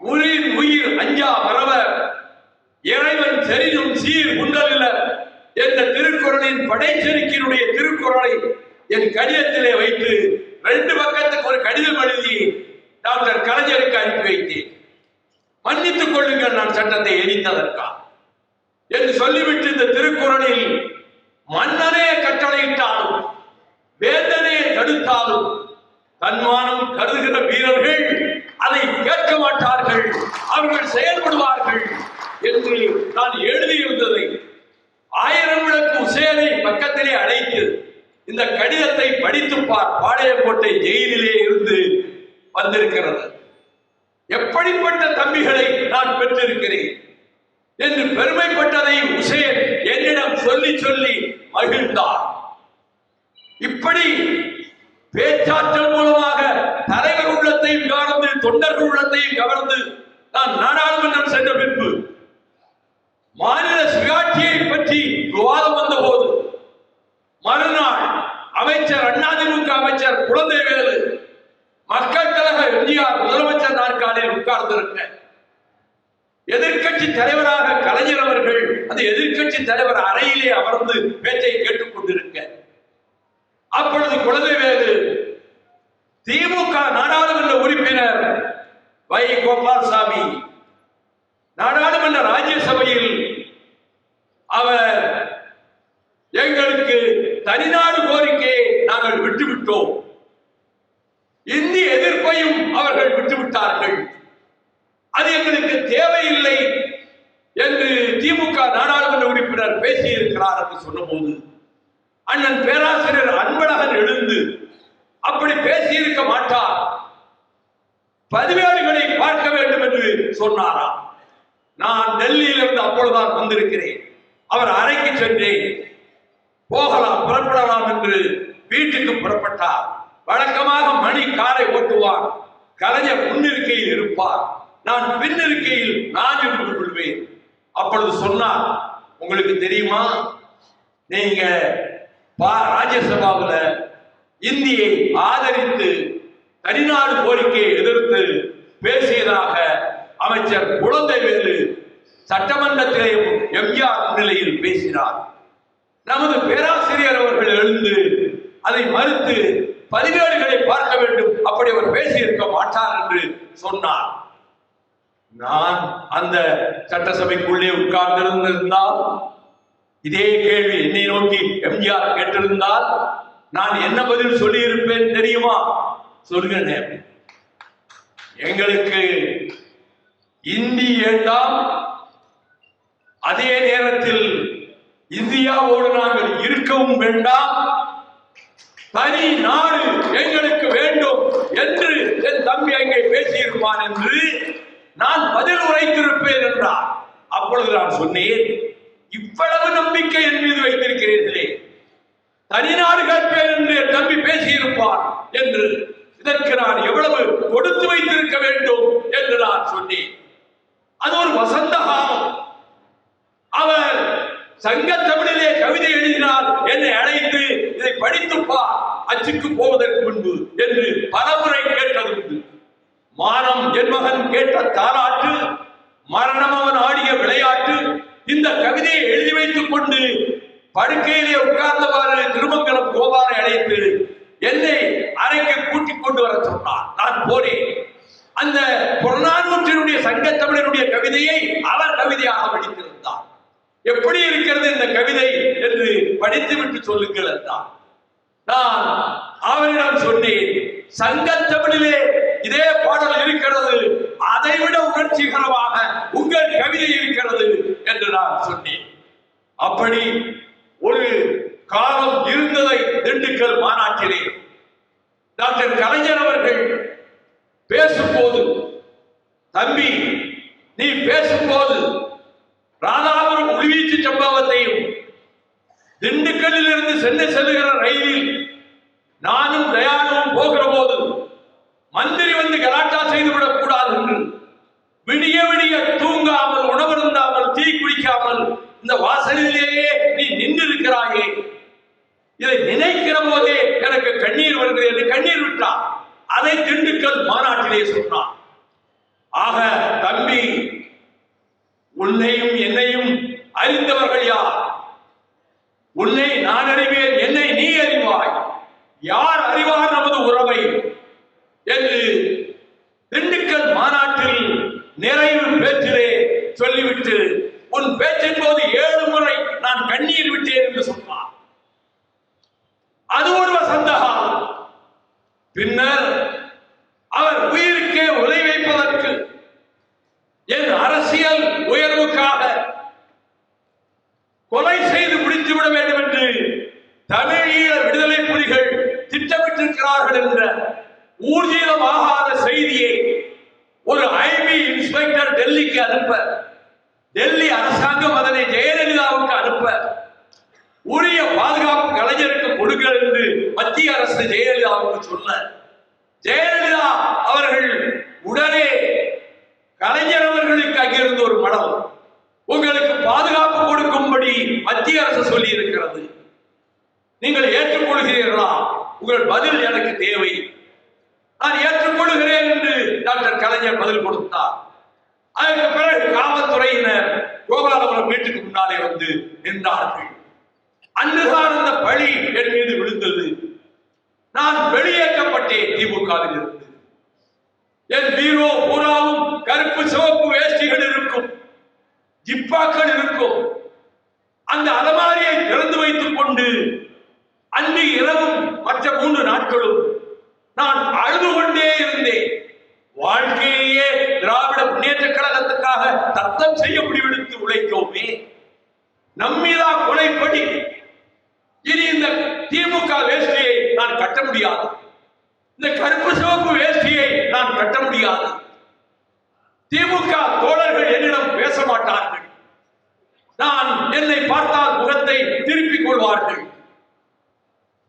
உயிர் உயிர் அஞ்சா மறவ இறைவன் செறியும் சீர் உண்டல்ல என்ற திருக்குறளின் படைச்செருக்கினுடைய திருக்குறளை என் கடிதத்திலே வைத்து 2 பக்கத்துக்கு ஒரு கடிதம் எழுதி டாக்டர் கலைஞருக்கு அனுப்பி வைத்தேன். மன்னித்துக் கொள்ளுங்கள், நான் சட்டத்தை எரித்ததற்கா என்று சொல்லிவிட்டு இந்த திருக்குறளில் மன்னனே கட்டளையிட்டாலும் வேந்தனே தடுத்தாலும் தன்மானம் கருதுகிற வீரர்கள் அதை கேட்க மாட்டார்கள், அவர்கள் செயல்படுவார்கள் என்று நான் எழுதியிருந்ததை 1000 விளக்கு உசேனை பக்கத்திலே அழைத்து இந்த கடிதத்தை படித்து பாளையங்கோட்டை ஜெயிலிலே இருந்து வந்திருக்கிறது. எப்படிப்பட்ட தம்பிகளை நான் பெற்றிருக்கிறேன் என்று பெருமைப்பட்டதை உசேன் என்னிடம் சொல்லி சொல்லி மகிழ்ந்தார். இப்படி பேச்சாற்றல் மூலமாக தலைவர் உள்ளத்தையும் கவர்ந்து தொண்டர்கள் உள்ளத்தையும் கவர்ந்து நான் நாடாளுமன்றம் சென்ற பின்பு மாநில சுயாட்சியை பற்றி விவாதம் வந்த போது மறுநாள் அமைச்சர் அதிமுக அமைச்சர் குழந்தைவேலு மக்கள் கழக எம்ஜிஆர் முதலமைச்சர் நாற்காலில் உட்கார்ந்திருக்க எதிர்கட்சி தலைவராக கலைஞர் அவர்கள் அந்த எதிர்கட்சி தலைவர் அறையிலே அமர்ந்து பேச்சை கேட்டுக் கொண்டிருக்க அப்பொழுது குழந்தைவேலு திமுக நாடாளுமன்ற உறுப்பினர் வை கோபால்சாமி நாடாளுமன்ற ராஜ்யசபையில் அவர் எங்களுக்கு தனிநாடு கோரிக்கையை நாங்கள் விட்டுவிட்டோம், இந்திய எதிர்ப்பையும் அவர்கள் விட்டுவிட்டார்கள், அது எங்களுக்கு தேவையில்லை என்று திமுக நாடாளுமன்ற உறுப்பினர் பேசியிருக்கிறார் என்று சொன்னபோது அண்ணன் பேராசிரியர் அன்பழகன் எழுந்து அப்படி பேசியிருக்க மாட்டார், பதிவேடுகளை பார்க்க வேண்டும் என்று சொன்னாராம். நான் டெல்லியிலிருந்து அப்பொழுதுதான் வந்திருக்கிறேன். அவர் அறைக்கு சென்றேன். போகலாம், புறப்படலாம் என்று வீட்டுக்கு புறப்பட்டார். வழக்கமாக மணி காரை ஓட்டுவார், கலைஞர் முன்னிருக்கையில் இருப்பார், நான் பின்னிருக்கையில் நான் இருந்து கொள்வேன். அப்பொழுது சொன்னார், உங்களுக்கு தெரியுமா, நீங்க ராஜ்யசபாவில் இந்தியை ஆதரித்து தனிநாடு கோரிக்கையை எதிர்த்து பேசியதாக அமைச்சர் குழந்தைவேலு சட்டமன்றத்திலே எம்ஜிஆர் முன்னிலையில் பேசினார். நமது பேராசிரியர் அவர்கள் எழுந்து அதை மறுத்து பதிவேடுகளை பார்க்க வேண்டும், அப்படி அவர் பேசியிருக்க மாட்டார் என்று சொன்னார். நான் அந்த சட்டசபைக்குள்ளே உட்கார்ந்திருந்தால் இதே கேள்வி என்னை நோக்கி எம்ஜிஆர் கேட்டிருந்தால் நான் என்ன பதில் சொல்லி இருப்பேன் தெரியுமா? சொல்கிறேன், எங்களுக்கு இந்தி வேண்டாம், அதே நேரத்தில் இந்தியாவோடு நாங்கள் இருக்கவும் வேண்டாம், தனி நாடு எங்களுக்கு வேண்டும் என்று என் தம்பி அங்கே பேசியிருப்பான் என்று நான் பதில் உரைத்திருப்பேன் என்றார். அப்பொழுது நான் சொன்னேன், இவ்வளவு நம்பிக்கை என் மீது வைத்திருக்கிறீர்களே, தனிநாடு கேட்பேன் என்று என் தம்பி பேசியிருப்பார் என்று, இதற்கு நான் எவ்வளவு கொடுத்து வைத்திருக்க வேண்டும் என்று நான் சொன்னேன். அது ஒரு வசந்த காலம். அவர் சங்க தமிழிலே கவிதை எழுதினார், என்னை அழைத்து இதை படித்துப்பா அச்சுக்கு போவதற்கு முன்பு என்று பலமுறை கேட்டது. மானம் என் மகன் கேட்ட தாலாட்டு, மரணம் அவன் ஆடிய விளையாட்டு, இந்த கவிதையை எழுதி வைத்துக் கொண்டு படுக்கையிலே உட்கார்ந்தவாறு திருமங்கலம் கோபாலை அழைத்து என்னை அறைக்கு கூட்டிக் கொண்டு வர சொன்னார். நான் போனேன். அந்த புறநானூற்றினுடைய சங்க தமிழனுடைய கவிதையை அவர் கவிதையாக படித்திருந்தார். எப்படி இருக்கிறது இந்த கவிதை என்று படித்துவிட்டு சொல்லுங்கள் என்றார். நான் அவரிடம் சொன்னேன், சங்க தமிழிலே இதே பாடல் இருக்கிறது, அதைவிட உணர்ச்சிகரமாக உங்கள் கவிதை இருக்கிறது என்று நான் சொன்னேன். அப்படி ஒரு காலம் இருந்ததை திண்டுக்கல் மாநாட்டிலே டாக்டர் கலைஞர் அவர்கள் பேசும்போது, தம்பி நீ பேசும்போது ராதாபுரம் உள்வீச்சு சம்பவத்தையும் திண்டுக்கல்லில் இருந்து சென்னை செல்லுகிற ரயிலில் நானும் தயானும் போகிற போது மந்திரி வந்து கலாட்டா செய்துவிடக் கூடாது உன்னையும் என்னையும் அறிந்தவர்கள் யார்? உன்னை நான் அறிவேன், என்னை நீ அறிவாய். யார் அறிவார் நமது உறவை என்று திண்டுக்கல் மாநாட்டில் நிறைவு பேச்சிலே சொல்லிவிட்டு, உன் பேச்சின் போது 7 முறை நான் கண்ணீர் விட்டேன் என்று சொன்னார். அது ஒரு வசந்தகா. பின்னர் அவர் உயிருக்கே உலை வைப்பதற்கு, என் அரசியல் உயர்வுக்காக கொலை செய்து முடித்துவிட வேண்டும் என்று தமிழீழ விடுதலை புலிகள் திட்டமிட்டிருக்கிறார்கள் என்ற ஊர்ஜிதமாகாத செய்தியை ஒரு ஐபி இன்ஸ்பெக்டர் டெல்லிக்கு அனுப்ப, டெல்லி அரசாங்கம் அதனை ஜெயலலிதாவுக்கு அனுப்ப, உரிய பாதுகாப்பு கலைஞருக்கு கொடுங்கள் என்று மத்திய அரசு ஜெயலலிதாவுக்கு சொல்ல, ஜெயலலிதா அவர்கள் உடனே கலைஞர் அவர்களுக்கு அங்கிருந்து ஒரு மடம், உங்களுக்கு பாதுகாப்பு கொடுக்கும்படி மத்திய அரசு சொல்லி இருக்கிறது, நீங்கள் ஏற்றுக்கொள்கிறீர்களா? உங்கள் பதில் எனக்கு தேவை. நான் ஏற்றுக்கொள்கிறேன் என்று டாக்டர் கலைஞர் பதில் கொடுத்தார். அதற்கு பிறகு காவல்துறையினர் கோபாலபுரம் வீட்டுக்கு முன்னாலே வந்து நின்றார்கள். அன்றுதான் அந்த பழி என் மீது விழுந்தது. நான் வெளியேற்றப்பட்டேன் திமுகவில் இருந்து. என் பீரோ பூராவும் கருப்பு சிவப்பு வேஷ்டிகள் இருக்கும், ஜிப்பாக்கள் இருக்கும். அந்த அலமாரியை திறந்து வைத்துக் கொண்டு அன்று இரவும் மற்ற 3 நாட்களும் நான் அழுது கொண்டே இருந்தேன். வாழ்க்கையிலேயே திராவிட முன்னேற்ற கழகத்துக்காக தத்தம் செய்ய முடிவெடுத்து உழைத்தோமே, நம்மீதா கொலைப்படி. இனி இந்த திமுக வேஷ்டியை நான் கட்ட முடியாது, இந்த கருப்பு சிவப்பு வேஷ்டியை நான் கட்ட முடியாது. திமுக தோழர்கள் என்னிடம் பேச மாட்டார்கள். நான் என்னை பார்த்தால் முகத்தை திருப்பிக் கொள்வார்கள்.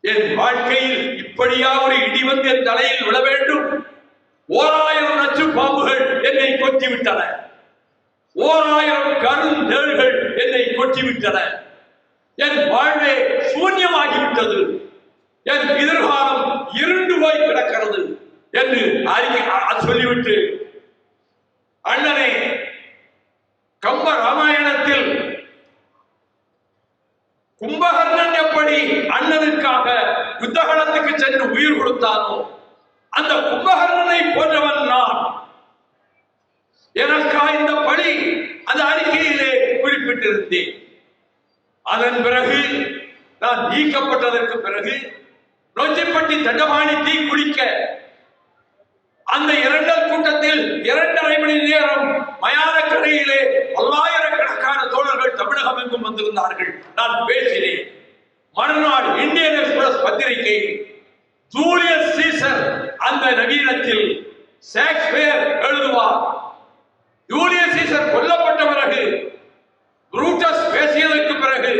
என் வாழ்க்கையில் இப்படியா ஒரு இடி வந்து என் தலையில் விழ வேண்டும்? 1000 நச்சு பாம்புகள் என்னை கொத்திவிட்டன, 1000 கருந்தேள்கள் என்னை கொத்திவிட்டன. என் வாழ்வே சூன்யமாகிவிட்டது, என் எதிர்காலம் இருண்டு போய் கிடக்கிறது என்று சொல்லிவிட்டு, அண்ணனே, கம்ப ராமாயணத்தில் கும்பகர்ணன் எப்படி அண்ணனுக்காக யுத்தகலத்துக்கு சென்று உயிர் கொடுத்தானோ, அந்த கும்பகர்ணனை போன்றவன் நான். எனக்கா இந்த பழி அந்த அறிக்கையிலே குறிப்பிட்டிருந்தேன். அதன் பிறகு நான் நீக்கப்பட்டதற்கு பிறகு நொச்சிப்பட்டி தண்டபாணி தீ குளிக்க அந்த இரண்டல் கூட்டத்தில் 2.5 மணி நேரம் மயானக்கரையிலே பல்லாயிரக்கணக்கான தோழர்கள் தமிழகம் எங்கும் வந்திருந்தார்கள். நான் பேசினேன். மறுநாள் இந்தியன் எக்ஸ்பிரஸ் பத்திரிகை, ஜூலியஸ் சீசர் அந்த நவீனத்தில் ஷேக்ஸ்பியர் எழுதுவார், ஜூலியஸ் சீசர் கொல்லப்பட்ட பிறகு, புரூட்டஸ் பேசியதற்கு பிறகு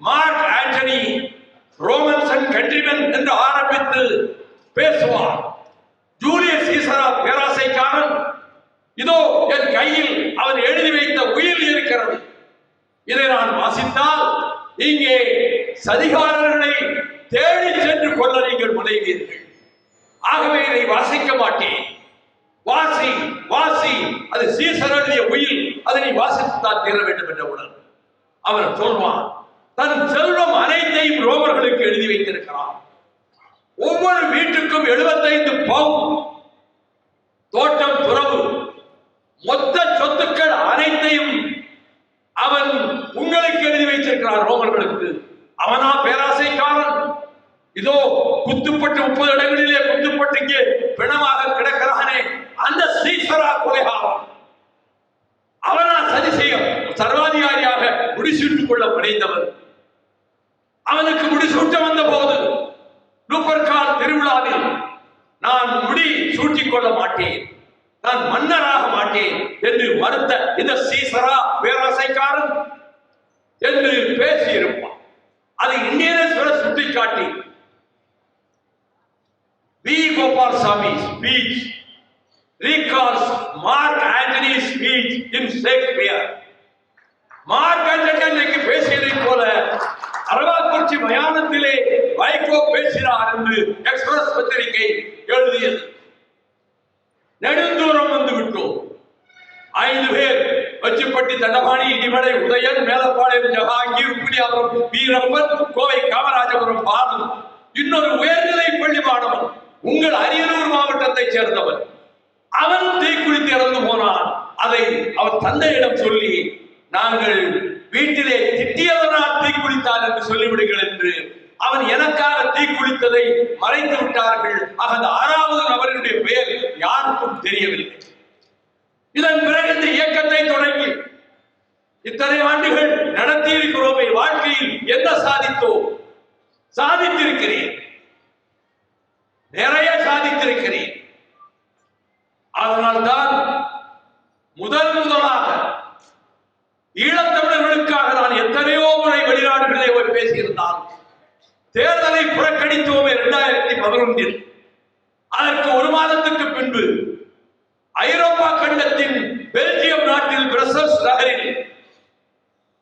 Mark Antony Romans and countrymen என்று ஆரம்பித்து பேசுவார். ஜூலியஸ் சீசரா பேராசைக்காரன்? இதோ என் கையில் அவன் எழுதி வைத்த உயில் இருக்கிறது. இதை நான் வாசித்தால் இங்கே சதிகாரர்களை தேடி சென்று கொள்ள நீங்கள் முனைவீர்கள். ஆகவே இதை வாசிக்க மாட்டேன். வாசி வாசி, அது சீசர் எழுதிய உயில், அதை நீ வாசித்துத்தான் தீர வேண்டும் என்றவுடன் அவன் சொல்வான், தன் செல்வம் அனைத்தையும் ரோமர்களுக்கு எழுதி வைத்திருக்கிறான். ஒவ்வொரு வீட்டுக்கும் 75 பவுன் தோட்டம், துறவு, மொத்த சொத்துக்கள் அனைத்தையும் அவன் உங்களுக்கு எழுதி வைத்திருக்கிறான் ரோமர்களுக்கு. அவனா பேராசைக்காரன்? இதோ குத்துப்பட்டு 30 இடங்களிலே குத்துப்பட்டு இங்கே பிணமாக கிடக்கிறானே அந்த சீசரா கொலைகாரன்? அவனா சதி செய்ய சர்வாதிகாரியாக முடிசூட்டிக் கொள்ள முனைந்தவன்? அவனுக்கு முடிசூட்ட வந்த போது லூப்பர்கால் திருவிழாவில் நான் முடி சூட்டிக் கொள்ள மாட்டேன், நான் மன்னராக மாட்டேன் என்று மறுத்த இந்த சீசரா பேராசைக்காரன் என்று பேசியிருப்பான். அதை இந்தியன் எக்ஸ்பிரஸ் சுட்டிக்காட்டி, V Gopalsamy speech recalls Mark Antony's speech in Shakespeare. Mark Antony பேசியதை போல அரவாக்குறிச்சி மயானத்திலே வைகோ பேசினார் என்று எக்ஸ்பிரஸ் பத்திரிகை எழுதியது. நெடுந்தூரம் வந்து விட்டோம். 5 பேர் வச்சுப்பட்டி தண்டபாணி, இடிமலை, உதயன், மேலப்பாளையம், ஜஹாங்கீர், உப்பிலியாபுரம் வீரப்பன், கோவை காமராஜபுரம் பாலு, இன்னொரு உயர்நிலை பள்ளி மாணவன் உங்கள் அரியலூர் மாவட்டத்தைச் சேர்ந்தவன். அவன் தீக்குளித்து இறந்து போனான். அதை அவன் தந்தையிடம் சொல்லி, நாங்கள் வீட்டிலே திட்டியவனால் தீக்குளித்தான் என்று சொல்லிவிடுங்கள் என்று அவன் எனக்காக தீக்குளித்ததை மறைத்து விட்டார்கள். அந்த 6வது நபருடைய பெயர் யாருக்கும் தெரியவில்லை. இதன் பிறகு இந்த இயக்கத்தை தொடங்கி இத்தனை ஆண்டுகள் நடத்தி இருக்கிறோமே, வாழ்க்கையில் என்ன சாதித்தோம்? சாதித்திருக்கிறேன், நிறைய சாதித்திருக்கிறேன். அதனால்தான் முதலாக ஈழத்தமிழர்களுக்காக நான் எத்தனையோ முறை வெளிநாடுகளிலே போய் பேசியிருந்தால் தேர்தலை புறக்கணித்தோமே 2011. அதற்கு ஒரு மாதத்துக்கு பின்பு ஐரோப்பா கண்டத்தின் பெல்ஜியம் நாட்டில் பிரசல்ஸ் நகரில்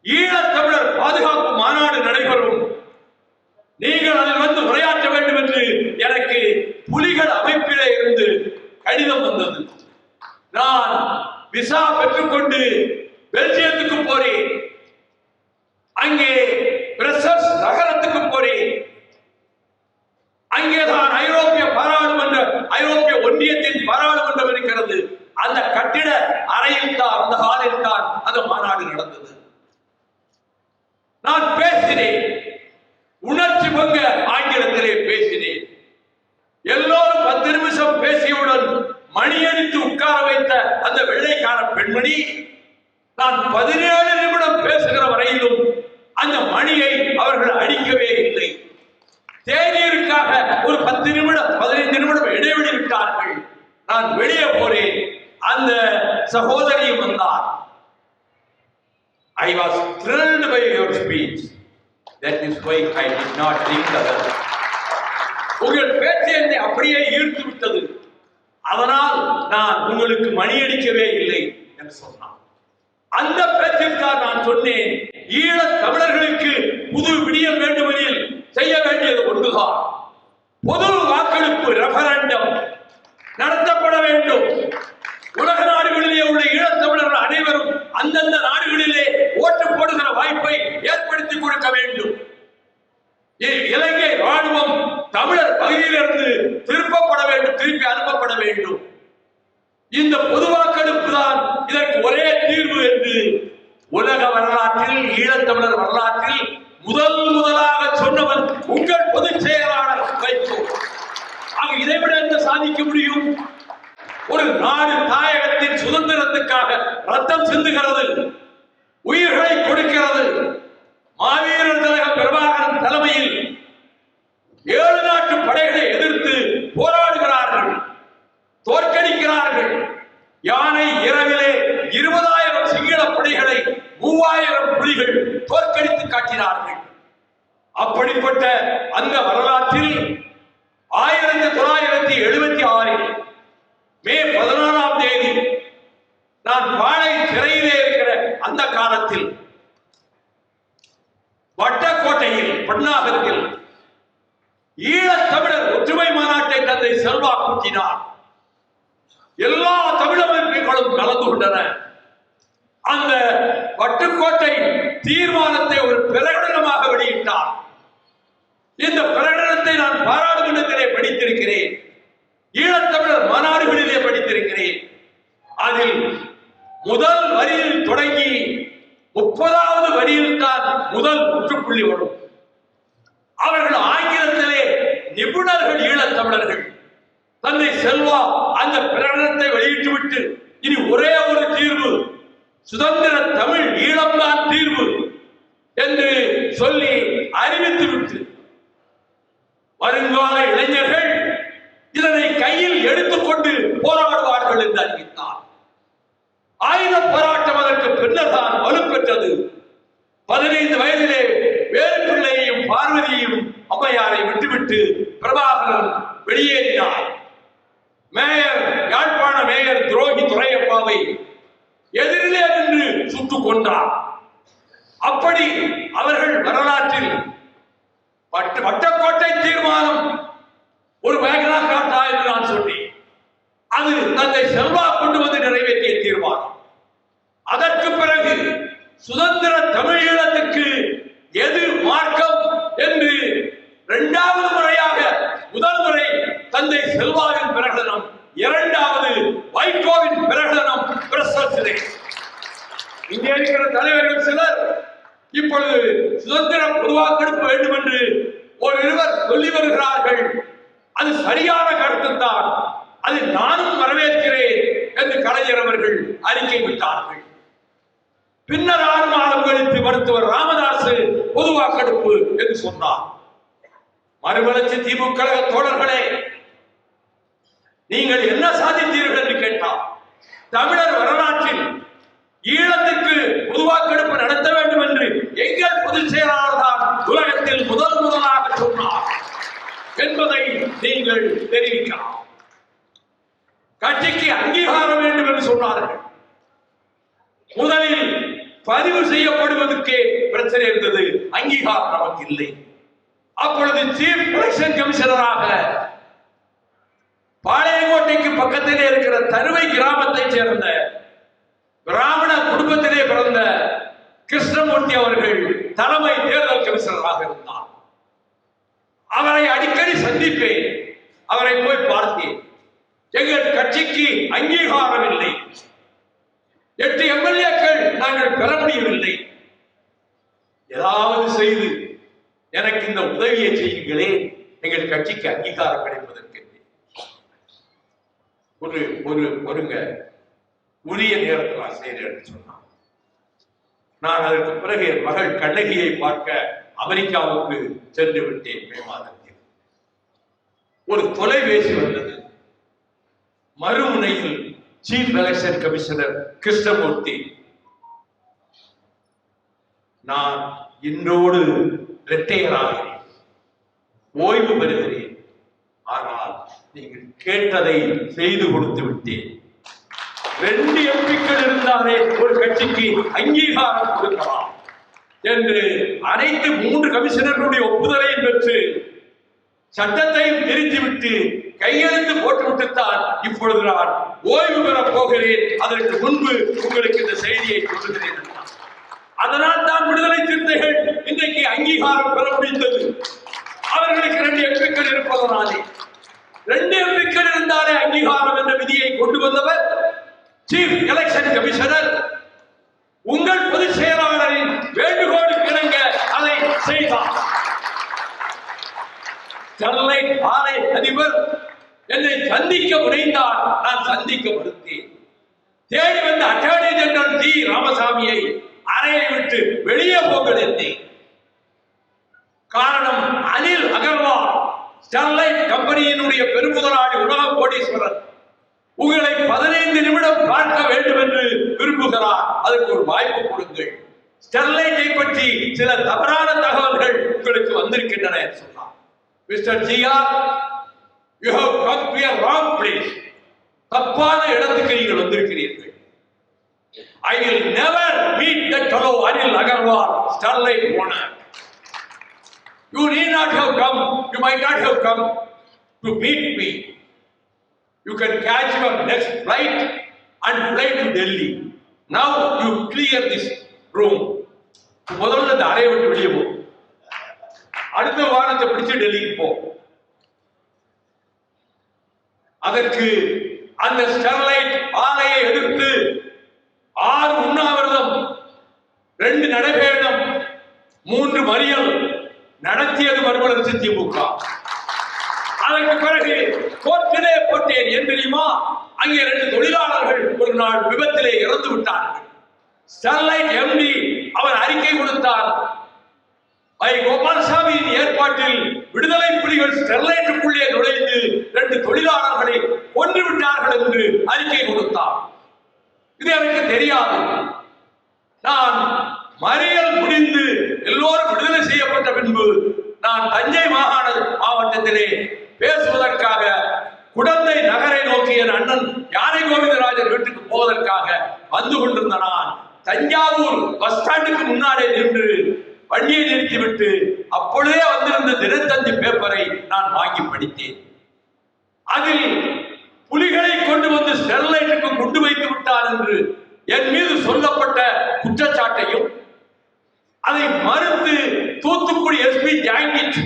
ஈழத்தமிழர் பாதுகாப்பு மாநாடு நடைபெறும், நீங்கள் அதில் வந்து உரையாற்ற வேண்டும் என்று எனக்கு புலிகள் அமைப்பிலே இருந்து கடிதம் வந்தது. நான் விசா பெற்றுக்கொண்டு பெல்ஜியத்துக்கு போறேன். அங்கே பிரசல்ஸ் நகரத்துக்கு போறேன். அங்கேதான் ஐரோப்பிய ஒன்றியத்தின் பாராளுமன்றம் இருக்கிறது. அந்த கட்டிட அறையில் தான், அந்த ஹாலில் தான் அந்த மாநாடு நடந்தது. நான் பேசினேன், உணர்ச்சி பொங்க ஆங்கிலத்திலே பேசினேன். எல்லோரும் 10 நிமிஷம் பேசியவுடன் மணியடித்து உட்கார வைத்த அந்த வெள்ளைக்கார பெண்மணி நான் 17 நிமிடம் பேசுகிற வரையிலும் அந்த மணியை அவர்கள் அடிக்கவே இல்லை. தேநீருக்காக ஒரு 10 நிமிடம் 15 நிமிடம் இடைவெளி விட்டார்கள். நான் வெளியே போறேன். அந்த சகோதரியும் வந்தார். I was thrilled by your speech. That is why I did not think other. உங்கள் பேச்சு என்னை அப்படியே ஈர்த்து விட்டது. அதனால் நான் உங்களுக்கு மணி அடிக்கவே இல்லை என்று சொன்னான். அந்த பேச்சிற்காக நான் சொன்னேன், ஈழத் தமிழர்களுக்கு புது விடியம் வேண்டுமெனில் செய்ய வேண்டியது ஒன்றுதான், பொது வாக்கெடுப்பு ரெஃபரண்டம் நடத்தப்பட வேண்டும். உலக நாடுகளிலே உள்ள ஈழத்தமிழர்கள் அனைவரும் அந்தந்த நாடுகளிலே ஓட்டு போடுகிற வாய்ப்பை ஏற்படுத்தி கொடுக்க வேண்டும். இலங்கை ராணுவம் தமிழர் பகுதியிலிருந்து திருப்பி அனுப்பப்பட வேண்டும். இந்த பொது வாக்கெடுப்பு தான் இதற்கு ஒரே தீர்வு என்று உலக வரலாற்றில், ஈழத்தமிழர் வரலாற்றில் முதலாக சொன்னவன் உங்கள் பொதுச் செயலாளர் வைகோ. இதைவிட என்ன சாதிக்க முடியும்? ஒரு நாடு தாயகத்தின் சுதந்திரத்துக்காக ரத்தம் சிந்துகிறது, உயிர்களை கொடுக்கிறது. மாவீரர் திலக பிரபாகரன் தலைமையில் 7 நாட்டு படைகளை எதிர்த்து போராடுகிறார்கள், தோற்கடிக்கிறார்கள். யானை இரவிலே 20,000 சிங்கள படைகளை 3,000 புலிகள் தோற்கடித்து காட்டினார்கள். அப்படிப்பட்ட அந்த வரலாற்றில் 1976 மே 14 நான் பாளை சிறையிலே இருக்கிற அந்த காலத்தில் வட்டக்கோட்டையில் பன்னாகத்தில் ஈழத்தமிழர் ஒற்றுமை மாநாட்டை தந்தை செல்வா கூட்டினார். எல்லா தமிழமைப்புகளும் கலந்து கொண்டன. அந்த வட்டுக்கோட்டை தீர்மானத்தை ஒரு பிரகடனமாக வெளியிட்டார். இந்த பிரகடனத்தை நான் பாராளுமன்றத்திலே படித்திருக்கிறேன், ஈழத்தமிழர் மாநாடுகளிலே படித்திருக்கிறேன். அதில் முதல் வரியில் தொடங்கி 30வது வரியில் தான் முதல் முற்றுப்புள்ளி வரும். அவர்கள் ஆங்கிலத்திலே நிபுணர்கள், ஈழத்தமிழர்கள். தந்தை செல்வா அந்த பிரகடனத்தை வெளியிட்டுவிட்டு இனி ஒரே ஒரு தீர்வு, சுதந்திர தமிழ் ஈழம்தான் தீர்வு என்று சொல்லி அறிவித்துவிட்டு வருங்கால இளைஞர்கள் இதனை கையில் எடுத்துக்கொண்டு போராடுவார்கள் என்று அறிவித்தார். ஆயுத போராட்டம் அதற்கு பின்னர் தான் வலுப்பெற்றது. 15 வயதிலே வேலுப்பிள்ளையையும் பார்வதியையும் அம்மையாரை விட்டுவிட்டு பிரபாகரன் வெளியேறினார். யாழ்ப்பாண மேயர் துரோகி துரையப்பாவை எதிரிலே நின்று சுட்டுக் கொண்டார். அப்படி அவர்கள் வரலாற்றில் வட்டக்கோட்டை தீர்மானம் ஒரு வேகனா காட்டா என்று நான் சொன்னேன். அது தந்தை செல்வா கொண்டு வந்து நிறைவேற்றிய தீர்மானம். அதற்கு பிறகு சுதந்திர தமிழீழத்துக்கு எது மார்க்கம் என்று இரண்டாவது முறையாக முதல் முறை தந்தை செல்வாவின் பிரகடனம், இரண்டாவது வைகோவின் பிரகடனம் பிரசத்திலே. இங்கே இருக்கிற தலைவர்கள் சிலர் இப்பொழுது சுதந்திர பொதுவாக்கெடுப்பு வேண்டும் என்று ஒருவர் சொல்லி வருகிறார்கள். அது சரியான கருத்துத்தான், அது நானும் வரவேற்கிறேன் என்று கலைஞர் அவர்கள் அறிக்கை விட்டார்கள். பின்னர் 6 மாதம் கழித்து மருத்துவர் ராமதாஸ் பொதுவாக்கெடுப்பு என்று சொன்னார். மறுமலர்ச்சி திமுக தோழர்களே, நீங்கள் என்ன சாதித்தீர்கள் என்று கேட்டார். தமிழர் வரலாற்றில் ஈழத்திற்கு பொதுவாக்கெடுப்பு நடத்த வேண்டும் என்று எங்கள் பொதுச் செயலாளர் தான் உலகத்தில் முதலாக சொன்னார் என்பதை நீங்கள் தெரிவிக்கலாம். கட்சிக்கு அங்கீகாரம் வேண்டும் என்று சொன்னார்கள். முதலில் பதிவு செய்யப்படுவதற்கே பிரச்சனை இருந்தது, அங்கீகாரம் நமக்கு இல்லை. அப்பொழுது சீஃப் எலெக்ஷன் கமிஷனராக பாளையங்கோட்டைக்கு பக்கத்திலே இருக்கிற தருவை கிராமத்தைச் சேர்ந்த பிராமண குடும்பத்திலே பிறந்த கிருஷ்ணமூர்த்தி அவர்கள் தலைமை தேர்தல் கமிஷனராக இருந்தார். அவரை அடிக்கடி சந்திப்பேன், அவரை போய் பார்த்தேன். எங்கள் கட்சிக்கு அங்கீகாரம் இல்லை, 8 எம்எல்ஏக்கள் நாங்கள் பெற முடியவில்லை, ஏதாவது செய்து எனக்கு இந்த உதவியை செய்யுங்களே, எங்கள் கட்சிக்கு அங்கீகாரம் கிடைப்பதற்கு. ஒருங்க உரிய நேரத்தில் நான் செய்கிறேன் சொன்னார். நான் அதற்கு பிறகு என் மகள் கண்ணகியை பார்க்க அமெரிக்காவுக்கு சென்று விட்டேன். மே மாதத்தில் ஒரு தொலைபேசி வந்தது. மறுமுனையில் சீஃப் எலெக்ஷன் கமிஷனர் கிருஷ்ணமூர்த்தி, நான் இன்றோடு ரிட்டையர் ஆகிறேன், ஓய்வு பெறுகிறேன், ஆனால் நீங்கள் கேட்டதை செய்து கொடுத்து விட்டேன். 2 எம்பிக்கள் இருந்தாலே ஒரு கட்சிக்கு அங்கீகாரம் கொடுக்கலாம் என்று அனைத்து 3 கமிஷனர்களுடைய ஒப்புதலையும் பெற்று சட்டத்தையும் திருத்திவிட்டு கையெழுத்து போட்டுவிட்டுத்தான் இப்பொழுது நான் ஓய்வு பெறப் போகிறேன். அதற்கு முன்பு உங்களுக்கு இந்த செய்தியை சொல்லுகிறேன். அதனால் தான் விடுதலை சிறுத்தைகள் இன்றைக்கு அங்கீகாரம் பெற முடிந்தது. அவர்களுக்கு 2 எம்பிக்கள் இருப்பதனாலே. 2 எம்பிக்கள் இருந்தாலே அங்கீகாரம் என்ற விதியை கொண்டு வந்தவர் சீஃப் எலெக்ஷன் கமிஷனர். உங்கள் பொதுச் செயலாளரின் வேண்டுகோளுக்கு இணங்க அதை செய்தார். ஸ்டெர்லைட் ஆலை அதிபர் என்னை சந்திக்க முனைந்தார், நான் சந்திக்க மறுத்தேன். தேடி வந்த அட்டர்னி ஜெனரல் டி ராமசாமியை அறையை விட்டு வெளியே போங்கள் என்றேன். காரணம், அனில் அகர்வால் ஸ்டெர்லைட் கம்பெனியினுடைய பெருமுதலாளி, உலக கோடீஸ்வரர், உங்களை 15 நிமிடம் பார்க்க வேண்டும் என்று விரும்புகிறார். அதற்கு ஒரு வாய்ப்பு கொடுங்கள். ஸ்டெர்லைட்டை பற்றி சில தவறான தகவல்கள் உங்களுக்கு வந்திருக்கின்றன என்று சொன்னார். Mister GR, you have come to a wrong place. தப்பான இடத்துக்கு நீங்கள் வந்திருக்கிறீர்கள். I will never meet that fellow Anil Agarwal, Sterlite owner. You need not have come, you might not have come to meet me. You can catch your next flight and fly to Delhi. Now you clear this room. முதல்ல இந்த அறையை விட்டு வெளியே போ, அடுத்த வாரத்தை பிடிச்சு டெல்லிக்கு போ. அதற்கு அந்த ஸ்டெர்லைட் ஆலையை எடுத்து 6 உண்ணாவிரதம், 2 நடைபயணம், 3 மறியல் நடத்தியது மறுமலர்ச்சி திமுக. அதற்கு பிறகு கோர்ட்டிலே போட்டேன். ஏன் தெரியுமா? அங்கே 2 தொழிலாளர்கள் ஒரு நாள் விபத்திலே இறந்து விட்டார்கள். ஸ்டெர்லைட் எம்டி அவர் அறிக்கை கொடுத்தார். கோபாலசாமியின் ஏற்பாட்டில் விடுதலை புலிகள் ஸ்டெர்லைட்டுக்குள்ளே நுழைந்து 2 தொழிலாளர்களை கொன்று விட்டார்கள் என்று அறிக்கை கொடுத்தார். இது எனக்கு தெரியாது. நான் மறியல் முடிந்து எல்லோரும் விடுதலை செய்யப்பட்ட பின்பு நான் தஞ்சை மாவட்டத்திலே பேசுவதற்காக குடந்தை நகரை நோக்கி என் அண்ணன் யானை கோவிந்தராஜர் வீட்டுக்கு போவதற்காக வந்து கொண்டிருந்த நான் தஞ்சாவூர் பஸ் ஸ்டாண்டுக்கு முன்னாலே நின்று வண்டியை நிறுத்திவிட்டு அப்பொழுதே வந்திருந்த தினத்தந்தி பேப்பரை நான் வாங்கி படித்தேன். அதில் புலிகளை கொண்டு வந்து ஸ்டெர்லைட்டுக்கு கொண்டு வைத்து விட்டார் என்று என் மீது சொல்லப்பட்ட குற்றச்சாட்டையும் அதை மறுத்து தூத்துக்குடி எஸ்பி ஜாயிண்ட்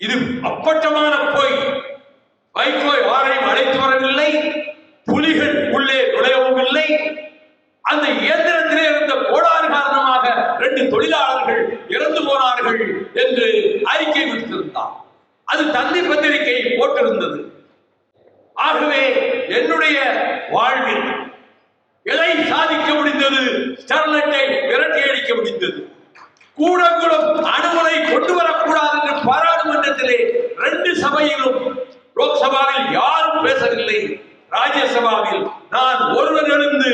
இது அப்பட்டமான போய் வைகோ யாரையும் அழைத்து வரவில்லை, புலிகள் உள்ளே நுழையவும் இல்லை, அந்த இயந்திரத்திலே இருந்த கோளாறு காரணமாக 2 தொழிலாளர்கள் இறந்து போனார்கள் என்று அறிக்கை விடுத்திருந்தார். அது தந்தி பத்திரிகை போட்டிருந்தது. ஆகவே என்னுடைய வாழ்வில் எதை சாதிக்க முடிந்தது? ஸ்டெர்லைட்டை விரட்டி அடிக்க முடிந்தது. கூடங்குளம் அணுகுலை கொண்டு வரக்கூடாது என்று பாராளுமன்றத்திலே 2 சபையிலும், லோக்சபாவில் யாரும் பேசவில்லை. ராஜ்யசபாவில் நான் ஒருவர் எழுந்து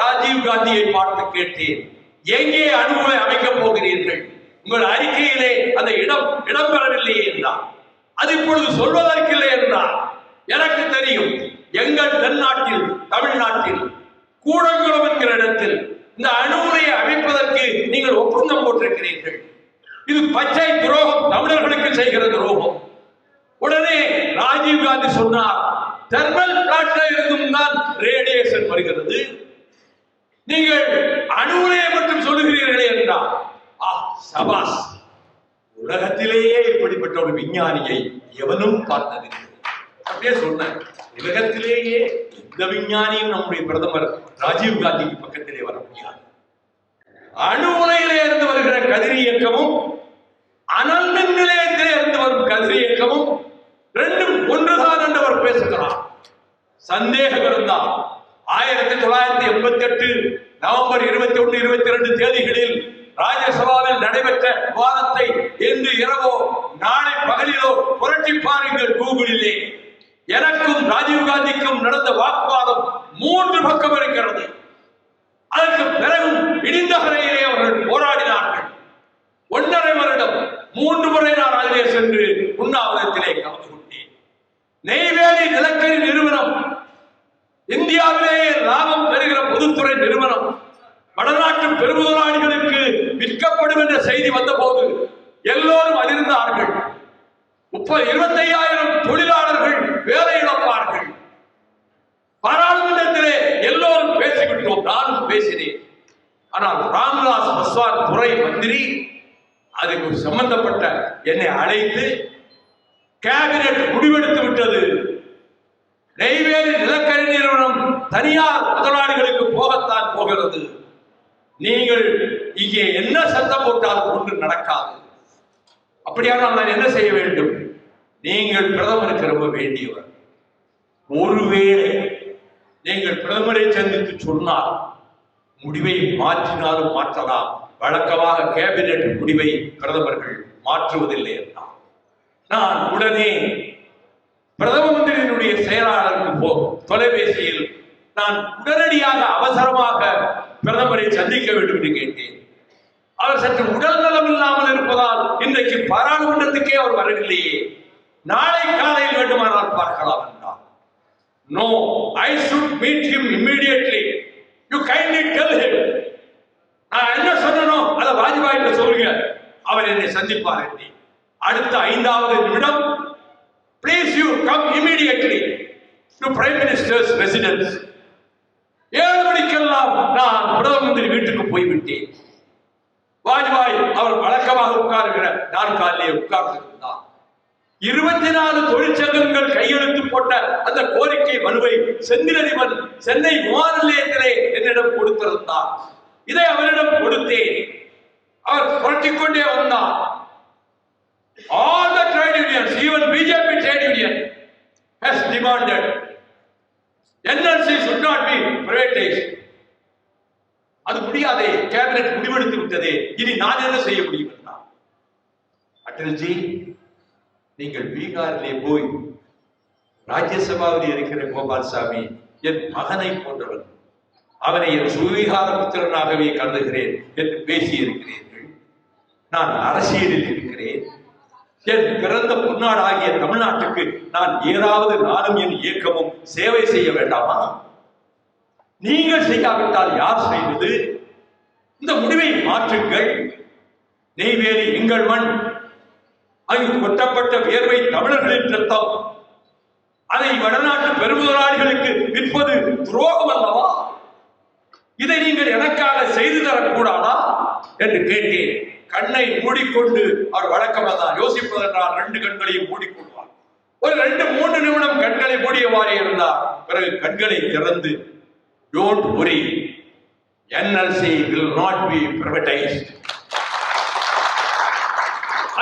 ராஜீவ் காந்தியை பார்த்து கேட்டேன், எங்கே அணுகுலை அமைக்கப் போகிறீர்கள்? உங்கள் அறிக்கையிலே அந்த இடம்பெறவில்லையே என்றார். அது இப்பொழுது சொல்வதற்கில்லை என்றார். எனக்கு தெரியும், எங்கள் தென்னாட்டில் தமிழ்நாட்டில் கூடங்குளம் என்கிற இடத்தில் இந்த அணுகுலையை அமைப்பதற்கு நீங்கள் ஒப்பந்தம் போட்டிருக்கிறீர்கள். இது பச்சை துரோகம், தமிழர்களுக்கு செய்கிற துரோகம். உடனே ராஜீவ் காந்தி சொன்னார், தெர்மல் பிளான்ட்ல இருந்தும் தான் ரேடியேஷன் வருகிறது, நீங்கள் அணுகுலையை மட்டும் சொல்லுகிறீர்களே என்றார். சபாஸ், உலகத்திலேயே இப்படிப்பட்ட ஒரு விஞ்ஞானியை எவனும் பார்த்ததில்லை. அப்படியே சொன்னேன், உலகத்திலேயே எந்த விஞ்ஞானியும் நம்முடைய பிரதமர் ராஜீவ் காந்திக்கு பக்கத்திலே வர முடியாது. அணு உலையிலே இருந்து வருகிற கதிர் இயக்கமும் அனல் மின் நிலையத்திலே இருந்து வரும் கதிர் இயக்கமும் 2ம் ஒன்றுதான் என்று அவர் பேசுகிறார். சந்தேகம் இருந்தால் 1988 நவம்பர் 21, 22 தேதிகளில் ராஜ்யசபாவில் நடைபெற்ற விவாதத்தை இன்று இரவோ நாளை பகலிலோ புரட்டி பாருங்கள் கூகுளிலே. எனக்கும் ராஜீவ் காந்திக்கும் நடந்த வாக்குவாதம் 3 பக்கம் இருக்கிறது. அதற்கு பிறகும் இடிந்தகரையிலே அவர்கள் போராடினார்கள். 1.5 வருடம் 3 முறை நான் அதிலே சென்று உண்ணாவிரத்திலே கலந்து கொண்டேன். நெய்வேலி நிலக்கரி நிறுவனம் இந்தியாவிலேயே லாபம் பெறுகிற பொதுத்துறை நிறுவனம் வடநாட்டு பெருமுதலாளிகளுக்கு விற்கப்படும் என்ற செய்தி வந்த போது எல்லோரும் அதிர்ந்தார்கள். 25,000 தொழிலாளர்கள் வேலை இழப்பார்கள். பாராளுமன்றத்திலே எல்லோரும் பேசிவிட்டோம், நானும் பேசினேன். ஆனால் ராம்விலாஸ் பாஸ்வான் துறை மந்திரி அதுக்கு சம்பந்தப்பட்ட என்னை அழைத்து, கேபினெட் முடிவெடுத்து விட்டது, நெய்வேலி நிலக்கரி நிறுவனம் தனியார் முதலாளிகளுக்கு போகத்தான் போகிறது, நீங்கள் இங்கே என்ன சத்தம் போட்டாலும் ஒன்று நடக்காது. அப்படியானால் நான் என்ன செய்ய வேண்டும்? நீங்கள் பிரதமருக்கு ரொம்ப வேண்டியவர். ஒருவேளை நீங்கள் பிரதமரை சந்தித்து சொன்னால் முடிவை மாற்றினாலும் மாற்றலாம். வழக்கமாக கேபினெட் முடிவை பிரதமர்கள் மாற்றுவதில்லை என்றார். நான் உடனே பிரதம மந்திரியினுடைய செயலாளருக்கு தொலைபேசியில் நான் உடனடியாக அவசரமாக பிரதமரை சந்திக்க வேண்டும் என்று கேட்டேன். அவர் சற்று உடல் நலம் இல்லாமல் இருப்பதால் இன்றைக்கு பாராளுமன்றத்துக்கே அவர் வரவில்லையே, நாளை காலையில் வேண்டுமானால் பார்க்கலாம் என்றார். No, I should meet him immediately. You kindly tell him. நான் என்ன சொன்னனோ அதை வாஜ்பாயிட்ட சொல்லுங்க, அவர் என்னை சந்திப்பார் என்று. அடுத்த 5வது நிமிடம், please you come immediately to Prime Minister's residence. 7 மணிக்கெல்லாம் நான் பிரதம மந்திரி வீட்டுக்கு போய்விட்டேன். வாஜ்பாய் அவர் வழக்கமாக உட்காருகிற நாற்காலிலே உட்கார்ந்திருந்தார். 24 தொழிற்சங்கங்கள் கையெழுத்து போட்ட அந்த கோரிக்கை மனுவை செந்திலதிபன் சென்னை விமான நிலையத்திலே என்னிடம் கொடுத்திருந்தார். இதை அவரிடம் கொடுத்தேன். அவர் புரட்டிக்கொண்டே வந்தார். All the trade unions, even BJP trade union has demanded NLC should not be privatized. அது முடியாதே, கேபினெட் முடிவெடுத்து விட்டதே, இனி நான் என்ன செய்ய முடியும் என்றார். அடல்ஜி, நீங்கள் பீகாரிலே போய் ராஜ்யசபாவில் இருக்கிற கோபால்சாமி என் மகனை போன்றவன், அவனை என் சுவீகார புத்திரனாகவே கருதுகிறேன் என்று பேசி இருக்கிறீர்கள். நான் அரசியலில் இருக்கிறேன். என் பிறந்த பொன்னாடாகிய தமிழ்நாட்டுக்கு நான் ஏதாவது நானும் என் இயக்கமும் சேவை செய்ய வேண்டாமா? நீங்கள் செய்யாவிட்டால் யார் செய்வது? இந்த முடிவை மாற்றுங்கள். நெய்வேலி எங்கள் மண், அங்கு கொட்டப்பட்ட வியர்வை தமிழர்களின் ரத்தம், அதை வடநாட்டு பெருமுதலாளிகளுக்கு விற்பது துரோகம் அல்லவா? இதை நீங்கள் எனக்காக செய்து தரக்கூடாதா என்று கேட்டேன். கண்ணை மூடிக்கொண்டு அவர் வழக்கமாக யோசிப்பதென்றால் 2 கண்களையும் மூடிக்கொள்வார். ஒரு 2-3 நிமிடம் கண்களை மூடியவாறே இருந்தார். பிறகு கண்களை திறந்து, don't worry, NLC will not be privatized.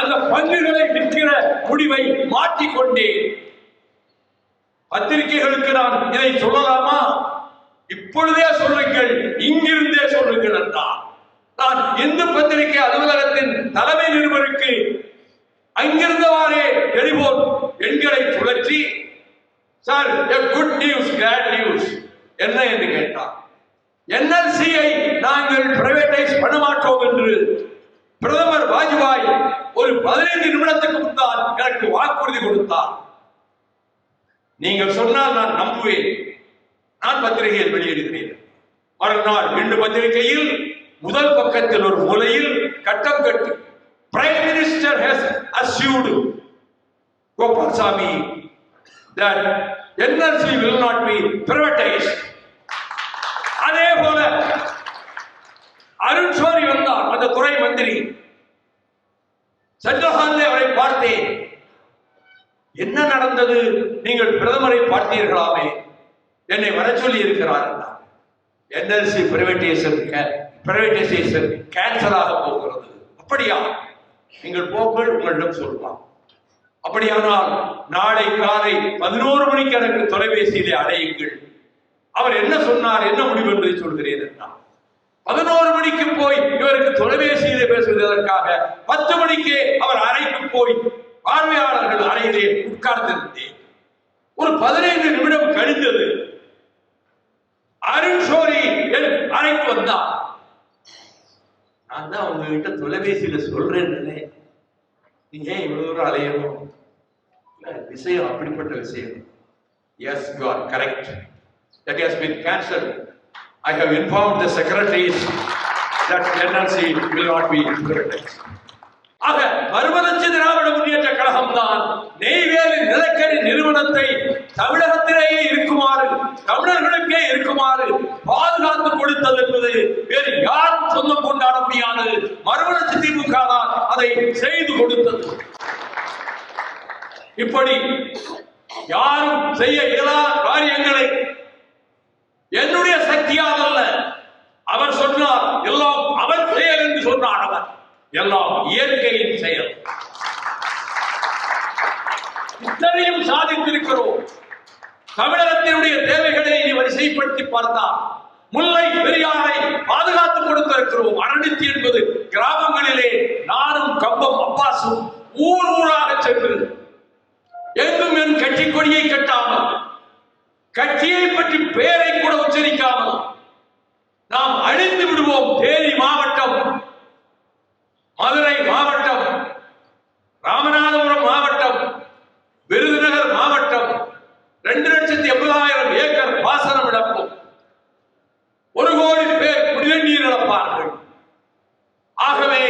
அந்த பங்குகளை விற்கிற முடிவை மாற்றிக்கொண்டேன். பத்திரிகைகளுக்கு நான் இதை சொல்லலாமா? இப்பொழுதே சொல்லுங்கள், இங்கிருந்தே சொல்லுங்கள் என்றார். நான் இந்து பத்திரிகை அலுவலகத்தின் தலைமை நிருபருக்கு அங்கிருந்தவாறே டெலிபோன் எண்களை சுழற்றி, sir good news, bad news என்ன என்று கேட்டார். NLC-ஐ நாங்கள் பிரைவேடைஸ் பண்ண மாட்டோம் என்று பிரதமர் வாஜ்பாய் ஒரு 15 நிமிடத்துக்கு முன்னால் எனக்கு வாக்குறுதி கொடுத்தார். நீங்கள் சொன்னால் நான் நம்புவேன். நான் பத்திரிகையில் வெளியிடுகிறேன். மறுநாள் இந்து பத்திரிகையில் முதல் பக்கத்தில் ஒரு மூலையில் கட்டம் கட்டு, prime minister has assured Gopalsamy that NLC will not be privatized. அதே போல அருண் ஷோரி வந்தார், அந்த துறை மந்திரி. சென்ட்ரல் அவரை பார்த்தேன். என்ன நடந்தது? நீங்கள் பிரதமரை பார்த்தீர்களாமே, என்னை வர சொல்லி இருக்கிறார். NLC பிரைவேடைசேஷன் கேன்சல் ஆக போகிறது. அப்படியா? நீங்கள் போங்கள், உங்களிடம் சொல்லலாம். அப்படியானால் நாளை காலை 11 மணிக்கு எனக்கு தொலைபேசியிலே அழையுங்கள். அவர் என்ன சொன்னார், என்ன முடிவு என்பதை சொல்கிறேன் என்றார். 11 மணிக்கு போய் இவருக்கு தொலைபேசியிலே பேசுவதற்காக 10 மணிக்கே அவர் அறைக்கு போய் பார்வையாளர்கள் அறையிலே உட்கார்ந்திருந்தேன். ஒரு 15 நிமிடம் கழிந்தது. அருண் ஷோரி அறைக்கு வந்தார். நான் தான் உங்ககிட்ட தொலைபேசியில சொல்றேன், நீங்க ஏன் இவ்வளவு தூரம் அலையணும்? விஷயம் அப்படிப்பட்ட விஷயம். Yes, you are correct. That has been cancelled. I have informed the secretaries that NLC will not be privatized. ஆக மறுமலர்ச்சி திராவிட முன்னேற்ற கழகம் தான் நெய்வேலி நிலக்கரி நிறுவனத்தை தமிழகத்திலேயே இருக்குமாறு, தமிழர்களுக்கே இருக்குமாறு பாதுகாத்து கொடுத்தது என்பது வேறு யாரும் சொந்தம் கொண்டாட முடியாது. மறுமலர்ச்சி திமுக தான் அதை செய்து கொடுத்தது. இப்படி யாரும் செய்ய இயலாத காரியங்களை என்னுடைய சக்தியால் அல்ல, அவர் சொன்னார், எல்லாம் அவர் செயல் என்று சொன்னார். அவர் எல்லாம் இயற்கையின் செயல். இத்தனையும் சாதித்திருக்கிறோம். தமிழகத்தினுடைய தேவைகளை வரிசைப்படுத்தி பார்த்தால் முல்லை பெரியாரை பாதுகாத்துக் கொடுத்திருக்கிறோம். அரணித்தி என்பது கிராமங்களிலே நானும் கம்பம் அப்பாசும் ஊர் ஊராக சென்று எங்கும் என் கட்சி கொடியை கட்டாமல், கட்சியை பற்றி பெயரை கூட உச்சரிக்காமல் நாம் அழிந்து விடுவோம். தேனி மாவட்டம், மதுரை மாவட்டம், ராமநாதபுரம் மாவட்டம், விருதுநகர் மாவட்டம் 2,80,000 ஏக்கர் பாசனம் இழப்போம். 1 கோடி பேர் குடிநீர் இழப்பார்கள். ஆகவே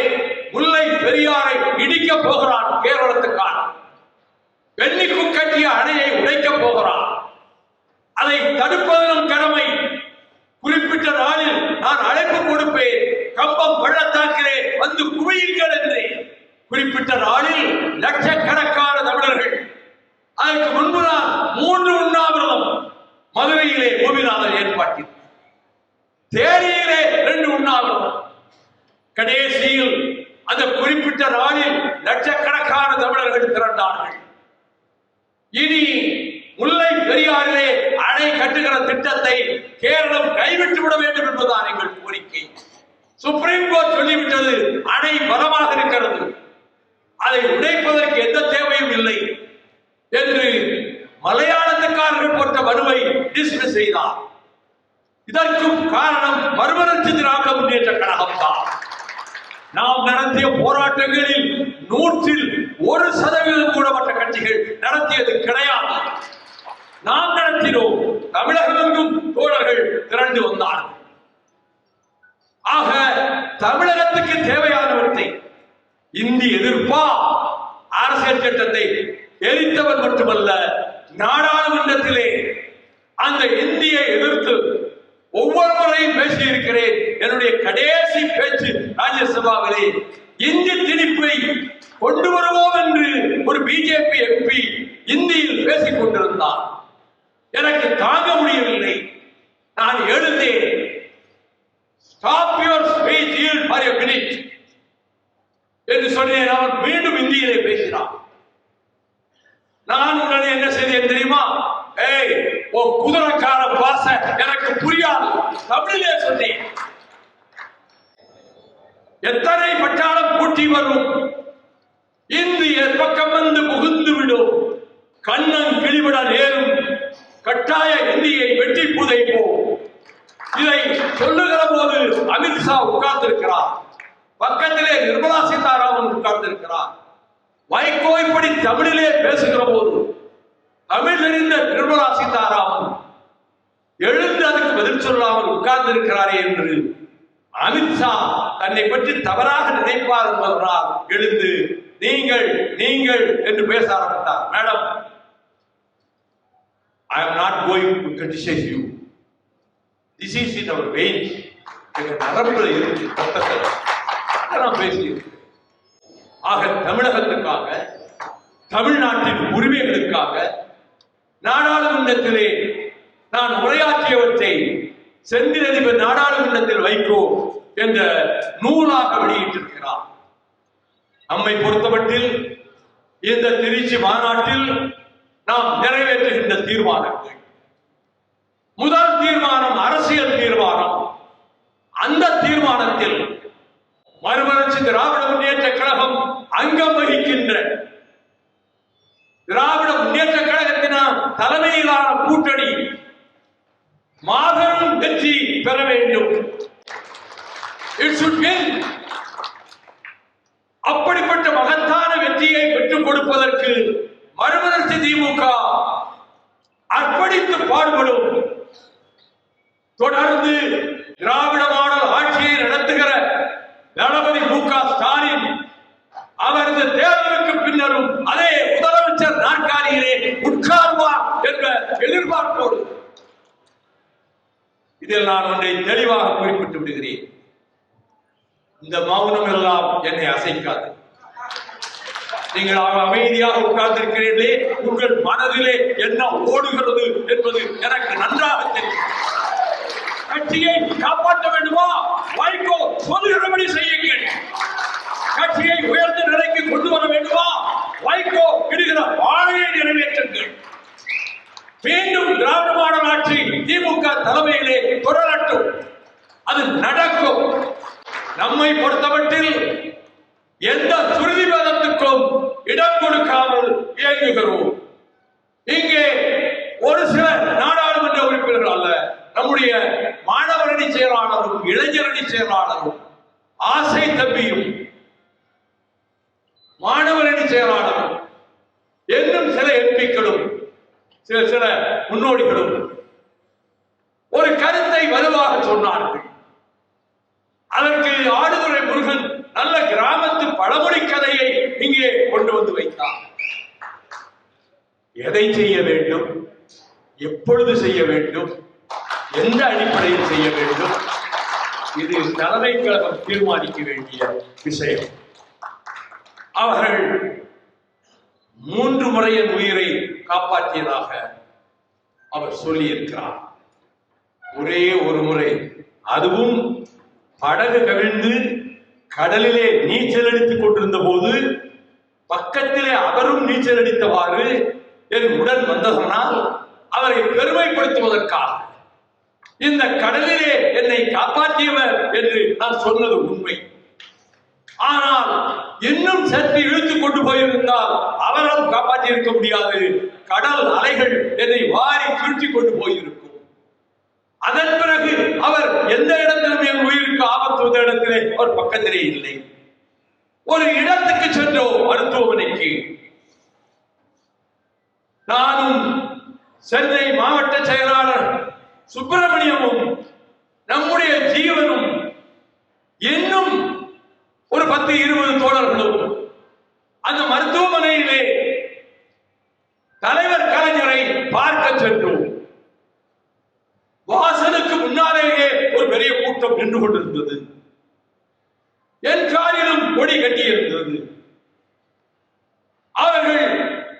முல்லை பெரியாரை இடிக்க போகிறான் கேரளத்துக்கான. வெண்ணிக்கு கட்டிய அணையை உடைக்கப் போகிறான். அதை தடுப்பதன் கடமை. குறிப்பிட்ட நாளில் நான் அழைப்பு கொடுப்பேன், கம்பம் பள்ளத்தாக்கிலே வந்து குவியுங்கள் என்று. குறிப்பிட்ட நாளில் லட்சக்கணக்கான தமிழர்கள். அதற்கு முன்பு நான் 3 உண்ணாவிரதம் மதுரையிலே கோபிநாதர் ஏற்பாட்டில், தேனியிலே 2 உண்ணாவிரதம். கடைசியில் அந்த குறிப்பிட்ட நாளில் லட்சக்கணக்கான தமிழர்கள் திரண்டார்கள். இனி முல்லை பெரியாரிலே அணை கட்டுகிற திட்டத்தை கேரளம் கைவிட்டு விட வேண்டும் என்பதுதான் எங்கள் கோரிக்கை. சுப்ரீம் கோர்ட் சொல்லிவிட்டது, அணை பலமாக இருக்கிறது, அதை உடைப்பதற்கு எந்த தேவையும் இல்லை என்று மலையாளத்துக்காரர்கள் போட்ட மனுவை டிஸ்மிஸ் செய்தார். இதற்கும் காரணம் மறுமலர்ச்சி திராவிட முன்னேற்ற கழகம் தான். நாம் நடத்திய போராட்டங்களில் 100% கூட மற்ற கட்சிகள் நடத்தியது கிடையாது. நாம் நடத்தினோம். தமிழகமெங்கும் தோழர்கள் திரண்டு வந்தார்கள். ஆக தமிழகத்துக்கு தேவையானவற்றை, இந்தி எதிர்ப்பா அரசியல் சட்டத்தை எரித்தவர் மட்டுமல்ல, நாடாளுமன்றத்திலே அந்த இந்தியை எதிர்த்து ஒவ்வொரு முறையும் பேசியிருக்கிறேன். என்னுடைய கடைசி பேச்சு ராஜ்யசபாவிலே இந்தி திணிப்பை கொண்டு வருவோம் என்று ஒரு பிஜேபி எம்பி இந்தியில் பேசிக் கொண்டிருந்தார். எனக்கு தாங்க முடியவில்லை. நான் எழுந்தேன், stop your speech, yield for a minute என்று சொன்னேன். அவர் மீண்டும் இந்தியிலே பேசினார். நான் உடனே என்ன செய்தேன் தெரியுமா? ஏய், ஓ குதிரைக்கார பாச எனக்கு புரியாது, தமிழிலே சொன்னேன். எத்தனை பட்டாளம் கூட்டி வரும், இந்திய பக்கம் வந்து புகுந்து விடும், கண்ணன் கிளிவிட நேரும், கட்டாய இந்தியை வெட்டி புதைப்போம். இதை சொல்லுகிற போது அமித்ஷா உட்கார்ந்திருக்கிறார், பக்கத்திலே நிர்மலா சீதாராமன் உட்கார்ந்திருக்கிறார். வைகோ இப்படி தமிழிலே பேசுகிற போது தமிழ் தெரிந்த நிர்மலா சீதாராமன் எழுந்து அதுக்கு பதில் சொல்லாமல் உட்கார்ந்திருக்கிறாரே என்று அமித்ஷா தன்னை பற்றி தவறாக நினைப்பார் என்பதனால் எழுந்து நீங்கள் நீங்கள் என்று பேச ஆரம்பித்தார். Madam, I am not going to criticize you. This is in our veins. எங்க நரம்புல இருக்கு, நான் பேசியிருக்கிறேன். ஆக தமிழகத்துக்காக, தமிழ்நாட்டின் உரிமைகளுக்காக நாடாளுமன்றத்திலே நான் உரையாற்றியவற்றை செந்தில் அதிபர் நாடாளுமன்றத்தில் வைகோ என்ற நூலாக வெளியிட்டிருக்கிறார். நம்மை பொறுத்தமட்டில் இந்த திருச்சி மாநாட்டில் நாம் நிறைவேற்றுகின்ற தீர்மானங்கள், முதல் தீர்மானம் அரசியல் தீர்மானம். அந்த தீர்மானத்தில் மறுமலர்ச்சி திராவிட முன்னேற்ற கழகம் அங்கம் வகிக்கின்ற திராவிட முன்னேற்ற கழகத்தின் தலைமையிலான கூட்டணி மாபெரும் வெற்றி பெற வேண்டும். அப்படிப்பட்ட மகத்தான வெற்றியை பெற்றுக் கொடுப்பதற்கு மறுமலர்ச்சி திமுக அர்ப்பணித்து பாடுபடும். தொடர்ந்து திராவிட மாடல் ஆட்சியை நடத்துகிற தளபதி மு.க. ஸ்டாலின் அவரது தேர்தலுக்கு பின்னரும் அதே முதலமைச்சர் நாற்காலியிலே உட்கார்வார் என்ற எதிர்பார்ப்போடு இதில் நான் ஒன்றை தெளிவாக குறிப்பிட்டு விடுகிறேன். இந்த மௌனம் எல்லாம் என்னை அசைக்காது. நீங்கள் அமைதியாக உட்கார்ந்திருக்கிறீர்களே, உங்கள் மனதிலே என்ன ஓடுகிறது என்பது எனக்கு நன்றாக தெரியும். கட்சியை காப்பாற்ற வேண்டுமா? வைகோ சொல்லுகிறபடி செய்யுங்கள். கட்சியை உயர்ந்த நிலைக்கு கொண்டு வர வேண்டுமா? வைகோ இடுகிற ஆணையை நிறைவேற்றுங்கள். மீண்டும் திராவிட மாடல் ஆட்சி திமுக தலைமையிலே தொடரட்டும். அது நடக்கும். நம்மை பொறுத்தமட்டில் எந்த சுருதி பேதத்துக்கும் இடம் கொடுக்காமல் இயங்குகிறோம். இங்கே ஒரு சில நாடாளுமன்ற உறுப்பினர்கள் அல்ல, நம்முடைய மாணவரணி செயலாளரும் இளைஞரணி செயலாளரும் ஆசை தம்பியும் மாணவரணி செயலாளரும் இன்னும் சில எம்பிக்களும் சில முன்னோடிகளும் ஒரு கருத்தை வலுவாக சொன்னார்கள். அதற்கு ஆடுதுறை முருகன் நல்ல கிராமத்து பழமொழி கதையை இங்கே கொண்டு வந்து வைத்தார். எதை செய்ய வேண்டும், எப்பொழுது செய்ய வேண்டும், எந்த அடிப்படையில் செய்ய வேண்டும், இது தலைமை கழகம் தீர்மானிக்க வேண்டிய விஷயம். அவர்கள் 3 முறை என் உயிரை காப்பாற்றியதாக அவர் சொல்லியிருக்கிறார். ஒரே ஒரு முறை, அதுவும் படகு கவிழ்ந்து கடலிலே நீச்சல் அடித்துக் கொண்டிருந்த போது பக்கத்திலே அவரும் நீச்சல் அடித்தவாறு என் உடன் வந்ததனால் அவரை பெருமைப்படுத்துவதற்காக இந்த கடலிலே என்னை காப்பாற்றியவர் என்று நான் சொன்னது உண்மை. ஆனால் இன்னும் சற்று இழுத்துக் கொண்டு போயிருந்தால் அவரால் காப்பாற்றி இருக்க முடியாது. கடல் அலைகள் என்னை வாரி சுருட்டி கொண்டு போயிருக்கும். அதன் பிறகு அவர் எந்த இடத்திலும் என் உயிருக்கு ஆபத்து வந்த இடத்திலே அவர் பக்கத்திலே இல்லை. ஒரு இடத்துக்கு சென்றோம், மருத்துவமனைக்கு. நானும் சென்னை மாவட்ட செயலாளர் சுப்பிரமணியமும் நம்முடைய ஜீவனும் இன்னும் ஒரு 10-20 தோழர்களும் அந்த மருத்துவமனையிலே தலைவர் கலைஞரை கொண்டிருந்தது. என் காரிலும் கொடி கட்டியிருந்தது. அவர்கள்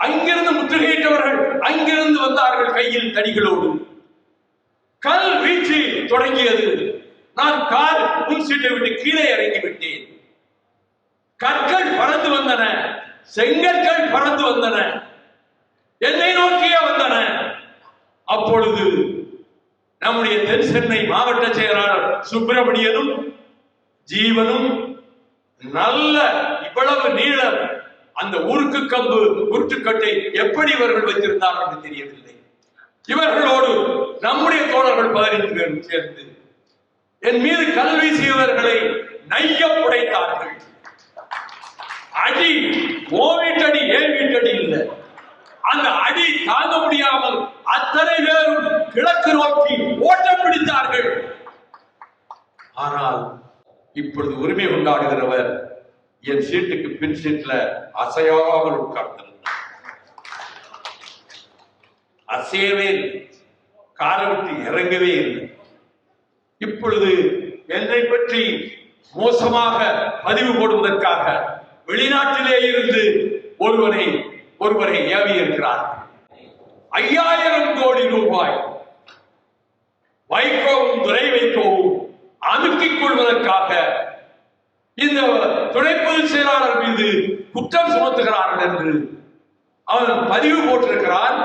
அங்கிருந்து முற்றுகையிட்டவர்கள் அங்கிருந்து வந்தார்கள் கையில் தடிகளோடு. கல் வீச்சு தொடங்கியது. நான் கார் முன் சீட்டை விட்டு கீழே இறங்கிவிட்டேன். கற்கள் பறந்து வந்தன, செங்கற்கள் பறந்து வந்தன, என்னை நோக்கியே வந்தன. அப்பொழுது நம்முடைய தென் சென்னை மாவட்ட செயலாளர் சுப்பிரமணியனும் ஜீவனும் நல்ல இவ்வளவு நீளம் அந்த உருக்கு கம்பு உருட்டுக்கட்டை எப்படி இவர்கள் வைத்திருந்தார்கள் என்று தெரியவில்லை. இவர்களோடு நம்முடைய தோழர்கள் 15 பேரும் சேர்ந்து என் மீது கல் வீசியவர்களை நைய புடைத்தார்கள். அடி ஓவீட்டடி 7 வீட்டடி இல்லை. அந்த அடி தாங்க முடியாமல் அத்தனை பேரும் கிழக்கு நோக்கி ஓட்டம் பிடித்தார்கள். ஆனால் இப்பொழுது உரிமை கொண்டாடுகிறவர் என் சீட்டுக்கு பின் சீட்ல அசையாமல் உட்கார்ந்திருந்தார். அசையவே இல்லை, காரை விட்டு இறங்கவே இல்லை. இப்பொழுது என்னை பற்றி மோசமாக பதிவு போடுவதற்காக வெளிநாட்டிலே இருந்து ஒருவரை ஏவி இருக்கிறார். 5000 கோடி ரூபாய் வைகோவும் துரை வைகோவும் அமுக்கிக் கொள்வதற்காக இந்த துணை பொதுச் செயலாளர் மீது குற்றம் சுமத்துகிறார்கள் என்று அவன் பதிவு போட்டிருக்கிறான்.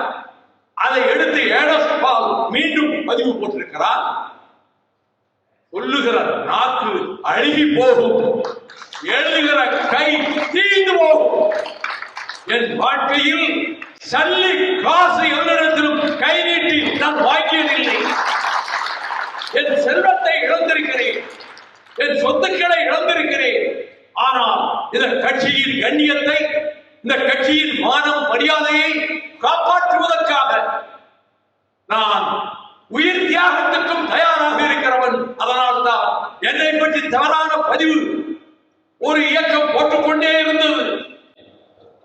அதை எடுத்து ஏடஸ்பால் மீண்டும் பதிவு போட்டிருக்கிறான். சொல்லுகிற நாக்கு அழுகி போகும், எழுதுகிற கை தீர்ந்து போகும். என் வாழ்க்கையில் சல்லி காசு எவரிடத்திலும் கை நீட்டி நான் வாங்கியதில்லை. என் செல்வத்தை இழந்திருக்கிறேன், என் சொத்துக்களை இழந்திருக்கிறேன். ஆனால் இந்த கட்சியின் கண்ணியத்தை, இந்த கட்சியின் மானம் மரியாதையை காப்பாற்றுவதற்காக நான் உயிர் தியாகத்துக்கும் தயாராக இருக்கிறவன். அதனால்தான் என்னை பற்றி தவறான பதிவு ஒரு இயக்கம் போட்டுக்கொண்டே இருந்தது.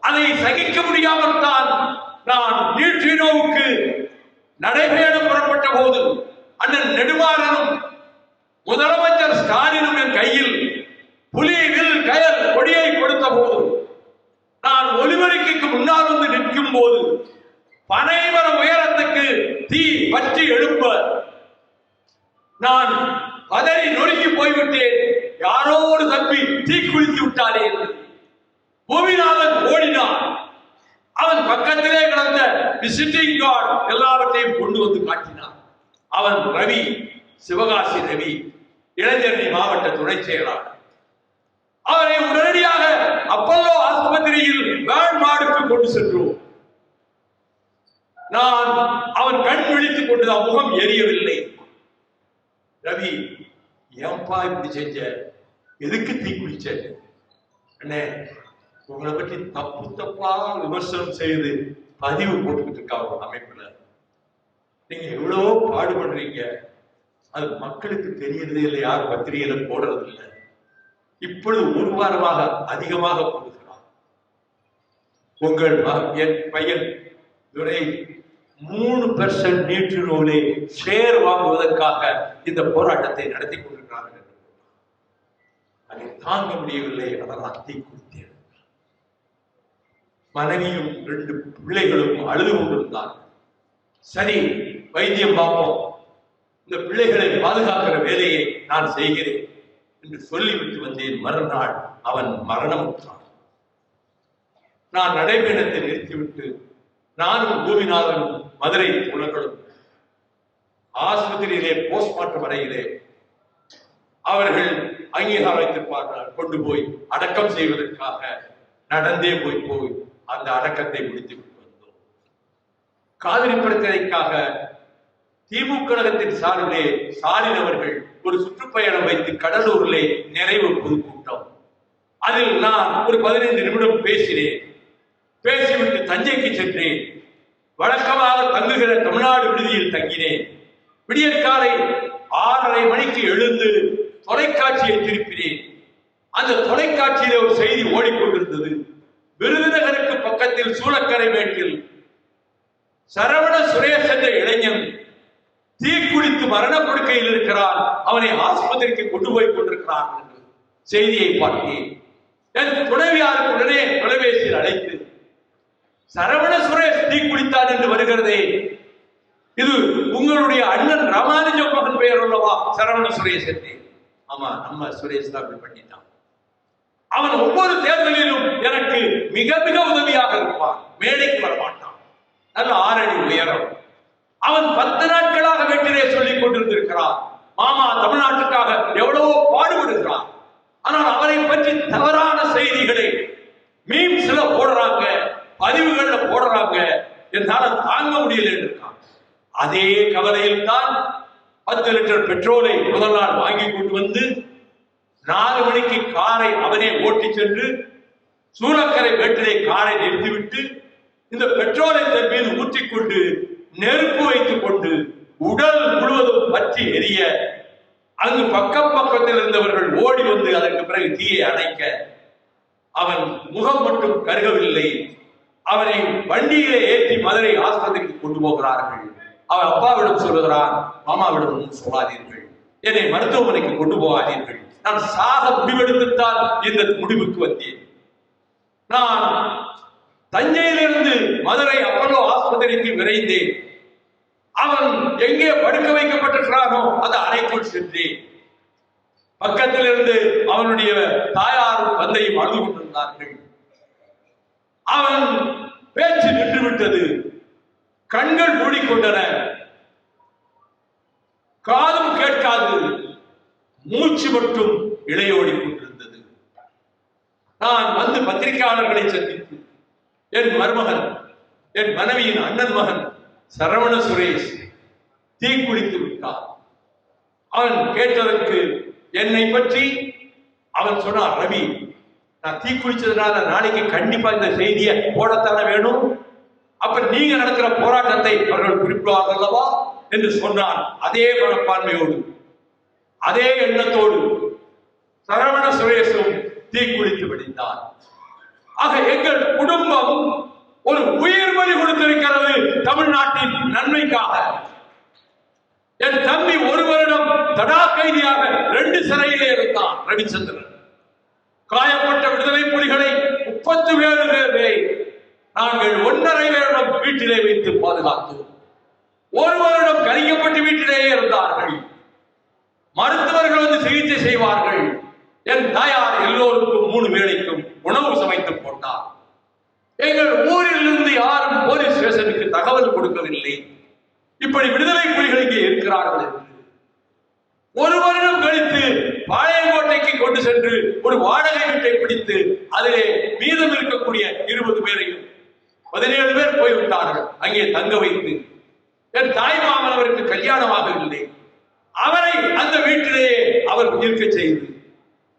அதை சகிக்க முடியாமல் தான் நான் நியூட்ரினோவுக்கு நடைபயணம் புறப்பட்ட போது அண்ணன் நெடுமாறனும் முதலமைச்சர் ஸ்டாலினும் என் கையில் புலி வில் கயல் கொடியை கொடுத்த போது நான் ஒலிபெருக்கிக்கு முன்னால் வந்து நிற்கும் போது பனைமர உயரத்துக்கு தீ பற்றி எழுப்ப நான் பதறி நொறுங்கி போய்விட்டேன். யாரோடு தப்பி தீ குளித்து விட்டாரே. பூமிநாதன் ஓடினான். அவன் பக்கத்திலே கிடந்த விசிட்டிங் கார்டு எல்லாவற்றையும் கொண்டு வந்து காட்டினான். அவன் ரவி, சிவகாசி ரவி, இளைஞரணி மாவட்ட துணை செயலாளர். அவரை உடனடியாக அப்பல்லோ ஆஸ்பத்திரியில் வேண்மாடுக்கு கொண்டு சென்றோம். நான் அவன் கண் விழித்துக் கொண்டு முகம் எரியவில்லை. ரவி, ஏன்பா இப்படி செஞ்ச? எதுக்கு தீ குளிச்ச? அண்ணே, உங்களை பற்றி தப்பு தப்பா விமர்சனம் செய்து பதிவு போட்டுக்கிட்டு இருக்காங்க அமைப்புல. நீங்க எவ்வளவோ பாடுபடுறீங்க, அது மக்களுக்கு தெரியறதே இல்லை, யார் பத்திரிகையில போடுறது இல்லை. இப்பொழுது ஒரு வாரமாக அதிகமாக போடுகிறார். உங்கள் என் பையன் துரை 3% நியூட்ரினோவிலே ஷேர் வாங்குவதற்காக இந்த போராட்டத்தை நடத்தி கொண்டிருக்கிறார்கள். அதை தாங்க முடியவில்லை, அதனால் தீ குளித்தேன். மனைவியும் 2 பிள்ளைகளும் அழுது கொண்டிருந்தார்கள். சரி, வைத்தியம் பார்ப்போம், இந்த பிள்ளைகளை பாதுகாக்கிற வேலையை நான் செய்கிறேன் என்று சொல்லிவிட்டு வந்தேன். மறுநாள் அவன் மரணமுற்றான். நான் நடைபயணத்தை நிறுத்திவிட்டு நானும் பூமிநாதனும் மதுரை உலகளும் ஆஸ்பத்திரியிலே போஸ்ட்மார்ட்டம் வரையிலே அவர்கள் அங்கீகாரத்திற்பார்கள் கொண்டு போய் அடக்கம் செய்வதற்காக நடந்தே போய் அந்த அடக்கத்தை முடித்து விட்டு வந்தோம். காவிரி பிரச்சனைக்காக திமுக கழகத்தின் சார்பிலே ஸ்டாலின் அவர்கள் ஒரு சுற்றுப்பயணம் வைத்து கடலூரிலே நிறைவு பொதுக்கூட்டம். அதில் நான் ஒரு 15 நிமிடம் பேசினேன். பேசிவிட்டு தஞ்சைக்கு சென்றேன். வழக்கமாக தங்குகிற தமிழ்நாடு விடுதியில் தங்கினேன். விடியற்காலை 6:30 மணிக்கு எழுந்து தொலைக்காட்சியை திருப்பினேன். அந்த தொலைக்காட்சியிலே ஒரு செய்தி ஓடிக்கொண்டிருந்தது. விருதுநகருக்கு பக்கத்தில் சூளக்கரை மேட்டில் சரவண சுரேஷ் என்ற இளைஞன் தீக்குளித்து மரணப்படுக்கையில் இருக்கிறான், அவனை ஆஸ்பத்திரிக்கு கொண்டு போய் கொண்டிருக்கிறான் என்று செய்தியை பார்த்தேன். என் துணைவியாருக்கு உடனே தொலைபேசியில் அழைத்து, சரவண சுரேஷ் தீக்குளித்தான் என்று வருகிறதே, இது உங்களுடைய அண்ணன் ராமானுஜ மகன் பெயர் அல்லவா சரவண சுரேஷ் என்று. ஆமா, நம்ம சுரேஷ் தான் அப்படி பண்ணிட்டான். அவன் ஒவ்வொரு தேர்தலிலும் எனக்கு மிக மிக உதவியாக இருப்பான். மேடைக்கு வரமாட்டான், நல்ல 6 அடி உயரம். அவன் 10 நாட்களாக வீட்டிலே சொல்லிக் கொண்டிருந்திருக்கிறான், மாமா தமிழ்நாட்டுக்காக எவ்வளவோ பாடுபடுகிறான். ஆனால் அவரை பற்றி தவறான செய்திகளை மீம்ஸ்ல போடுறாங்க, பதிவுகள்ல போடுறாங்க, என்னால தாங்க முடியல இருக்கான். அதே கவலையில் தான் 10 லிட்டர் பெட்ரோலை முதல் நாள் வாங்கி கொண்டு வந்து 4 மணிக்கு காரை அவனே ஓட்டி சென்று சூளக்கரை வீட்டிலே காரை நிறுத்திவிட்டு இந்த பெட்ரோலை தன் மீது ஊற்றிக்கொண்டு நெருப்பு வைத்துக் கொண்டு உடல் முழுவதும் பற்றி எரிய, அங்கு பக்கத்தில் இருந்தவர்கள் ஓடி வந்து அதற்கு பிறகு தீயை அணைக்க, அவன் முகம் மட்டும் கருகவில்லை. அவனை வண்டியிலே ஏற்றி மதுரை ஆஸ்பத்திரிக்கு கொண்டு போகிறார்கள். அவன் அப்பாவிடம் சொல்லுகிறான், மாமாவிடம் ஒன்றும் சொல்லாதீர்கள், என்னை மருத்துவமனைக்கு கொண்டு போகாதீர்கள், நான் சாக முடிவெடுத்துத்தான் இந்த முடிவுக்கு வந்தேன். நான் தஞ்சையிலிருந்து மதுரை அப்பல்லோ ஆஸ்பத்திரிக்கு விரைந்தேன். அவன் எங்கே படுக்க வைக்கப்பட்டிருக்கிறானோ அந்த அறைக்குள் சென்றேன். பக்கத்தில் இருந்து அவனுடைய தாயாரும் தந்தையும் அழுது கொண்டிருந்தார்கள். அவன் பேச்சு நின்றுவிட்டது, கண்கள் மூடிக்கொண்டன, காதும் கேட்காது, மூச்சு மட்டும் இளையோடி கொண்டிருந்தது. நான் வந்து பத்திரிகையாளர்களை சந்தித்து, என் மருமகன், என் மனைவியின் அண்ணன் மகன் சரவண சுரேஷ் தீக்குளித்து விட்டான். அவன் கேட்டதற்கு என்னை பற்றி அவன் சொன்னான், ரவி, நான் தீக்குளிச்சதுனால நாளைக்கு கண்டிப்பா இந்த செய்தியை போடத்தானே வேணும், அப்ப நீங்க நடக்கிற போராட்டத்தை அவர்கள் குறிப்பிடுவார்கள் அல்லவா என்று சொன்னான். அதே மனப்பான்மையோடு அதே எண்ணத்தோடு சரவண சுரேஷும் தீக்குளித்து விடுத்தான். ஆக எங்கள் குடும்பம் ஒரு உயிர் பலி கொடுத்திருக்கிறது தமிழ்நாட்டின் நன்மைக்காக. என் தம்பி 1 வருடம் தடா கைதியாக 2 சிறையிலே இருந்தான். ரவிச்சந்திரன் காயப்பட்ட விடுதலை புலிகளை 37 பேரை நாங்கள் 1.5 வருடம் வீட்டிலே வைத்து பாதுகாத்தோம். 1 வருடம் கழிக்கப்பட்டு வீட்டிலேயே இருந்தார்கள். மருத்துவர்கள் வந்து சிகிச்சை செய்வார்கள். என் தாயார் எல்லோருக்கும் 3 வேளைக்கும் உணவு சமைத்து போட்டார். எங்கள் ஊரில் இருந்து யாரும் போலீஸ் ஸ்டேஷனுக்கு தகவல் கொடுக்கவில்லை, இப்படி விடுதலை புலிகள் இங்கே இருக்கிறார்கள் என்று. 1 வருடம் கழித்து பாளையங்கோட்டைக்கு கொண்டு சென்று ஒரு வாடகை வீட்டை பிடித்து அதிலே மீதம் இருக்கக்கூடிய 20 பேரையும் 17 பேர் போய்விட்டார்கள் அங்கே தங்க வைத்து. என் தாய் மாமன் அவருக்கு கல்யாணமாகவில்லை, அவரை அந்த வீட்டிலேயே அவர் இருக்க செய்து,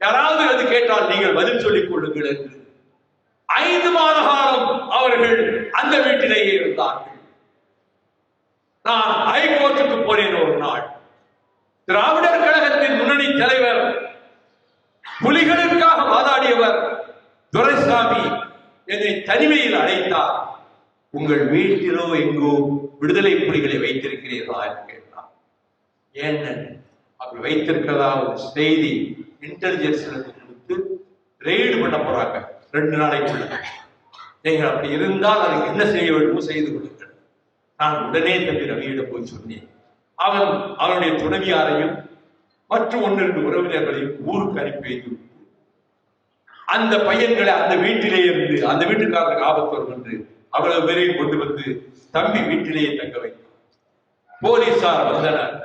யாராவது அது கேட்டால் நீங்கள் பதில் சொல்லிக் கொள்ளுங்கள் என்று 5 மாத காலம் அவர்கள் அந்த வீட்டிலேயே இருந்தார்கள். நான் ஹைகோர்ட்டுக்கு போனேன் ஒரு நாள். திராவிடர் கழகத்தின் முன்னணி தலைவர், புலிகளுக்காக வாதாடியவர் துரைசாமி என்னை தனிமையில் அழைத்தார். உங்கள் வீட்டிலோ எங்கோ விடுதலை புலிகளை வைத்திருக்கிறீர்களா என்று கேட்டார். ஏன் அப்படி வைத்திருக்கிறதா ஒரு செய்தி இன்டெலிஜென்ஸ் கொடுத்து ரெய்டு பண்ண போறாங்க 2 நாளைக்குள்ள. நீங்கள் அப்படி இருந்தால் அதுக்கு என்ன செய்ய வேண்டுமோ செய்து கொடுங்கள். நான் உடனே தம்பி ரவியிடம் போய் சொன்னேன். அவன் அவனுடைய துணைவியாரையும் மற்றும் 1-2 உறவினர்களையும் ஊருக்கு அனுப்பி வைத்து அந்த பையன்களை அந்த வீட்டிலே இருந்து, அந்த வீட்டுக்காரருக்கு ஆபத்து வரும் என்று அவ்வளவு பேரையும் கொண்டு வந்து தம்பி வீட்டிலேயே தங்க வைத்தார். போலீசார் வந்தனர்,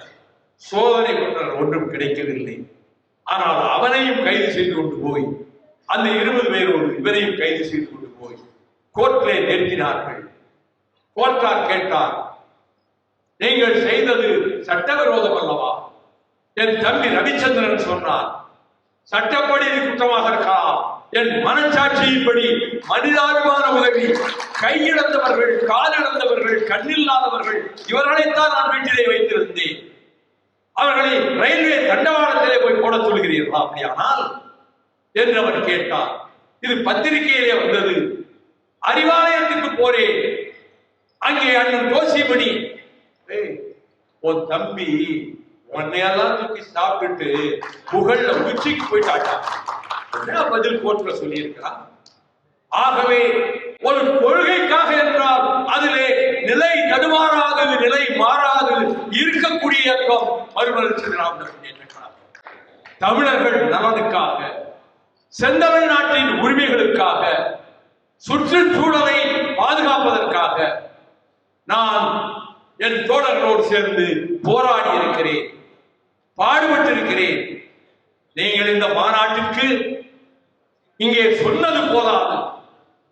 சோதனை கொண்டனர், ஒன்றும் கிடைக்கவில்லை. ஆனால் அவனையும் கைது செய்து கொண்டு போய் அந்த 20 பேரோடு இவரையும் கைது செய்து கொண்டு போய் கோர்ட்டிலே நிறுத்தினார்கள். கோர்ட்டார் கேட்டார், நீங்கள் செய்தது சட்டவிரோதம் அல்லவா? என் தம்பி ரவிச்சந்திரன் சொன்னார், சட்டப்படி இது குற்றமாக இருக்கலாம், என் மனச்சாட்சியின்படி மனிதாபிமான உதவி, கையிழந்தவர்கள், காலிழந்தவர்கள், கண்ணில்லாதவர்கள், இவர்களைத்தான் நான் வீட்டிலே வைத்திருந்தேன். அவர்களை ரயில்வே தண்டவாளத்திலே போய் போட சொல்கிறீர்களா அப்படியானால் என்று அவர் கேட்டார். இது பத்திரிகையிலே வந்தது. அறிவாலயத்துக்கு போறேன், அங்கே அண்ணன் கோசிமணி உன் தம்பி உன்னையெல்லாம் தூக்கி சாப்பிட்டுட்டு புகழ்ல உச்சிக்கு போயிட்டாட்டான். என்ன பதில் கோர்ட்ல சொல்லி இருக்கிறான். ஆகவே ஒரு கொள்கைக்காக என்றால் அதிலே நிலை தடுமாறாது, நிலை மாறாது இருக்கக்கூடிய இயக்கம் மறுமலர்ச்சி திராவிட முன்னேற்ற கழகம். தமிழர்கள் நலனுக்காக, செந்தமிழ் நாட்டின் உரிமைகளுக்காக, சுற்றுச்சூழலை பாதுகாப்பதற்காக நான் என் தோழர்களோடு சேர்ந்து போராடி இருக்கிறேன், பாடுபட்டிருக்கிறேன். நீங்கள் இந்த மாநாட்டிற்கு இங்கே சொன்னது போதாது.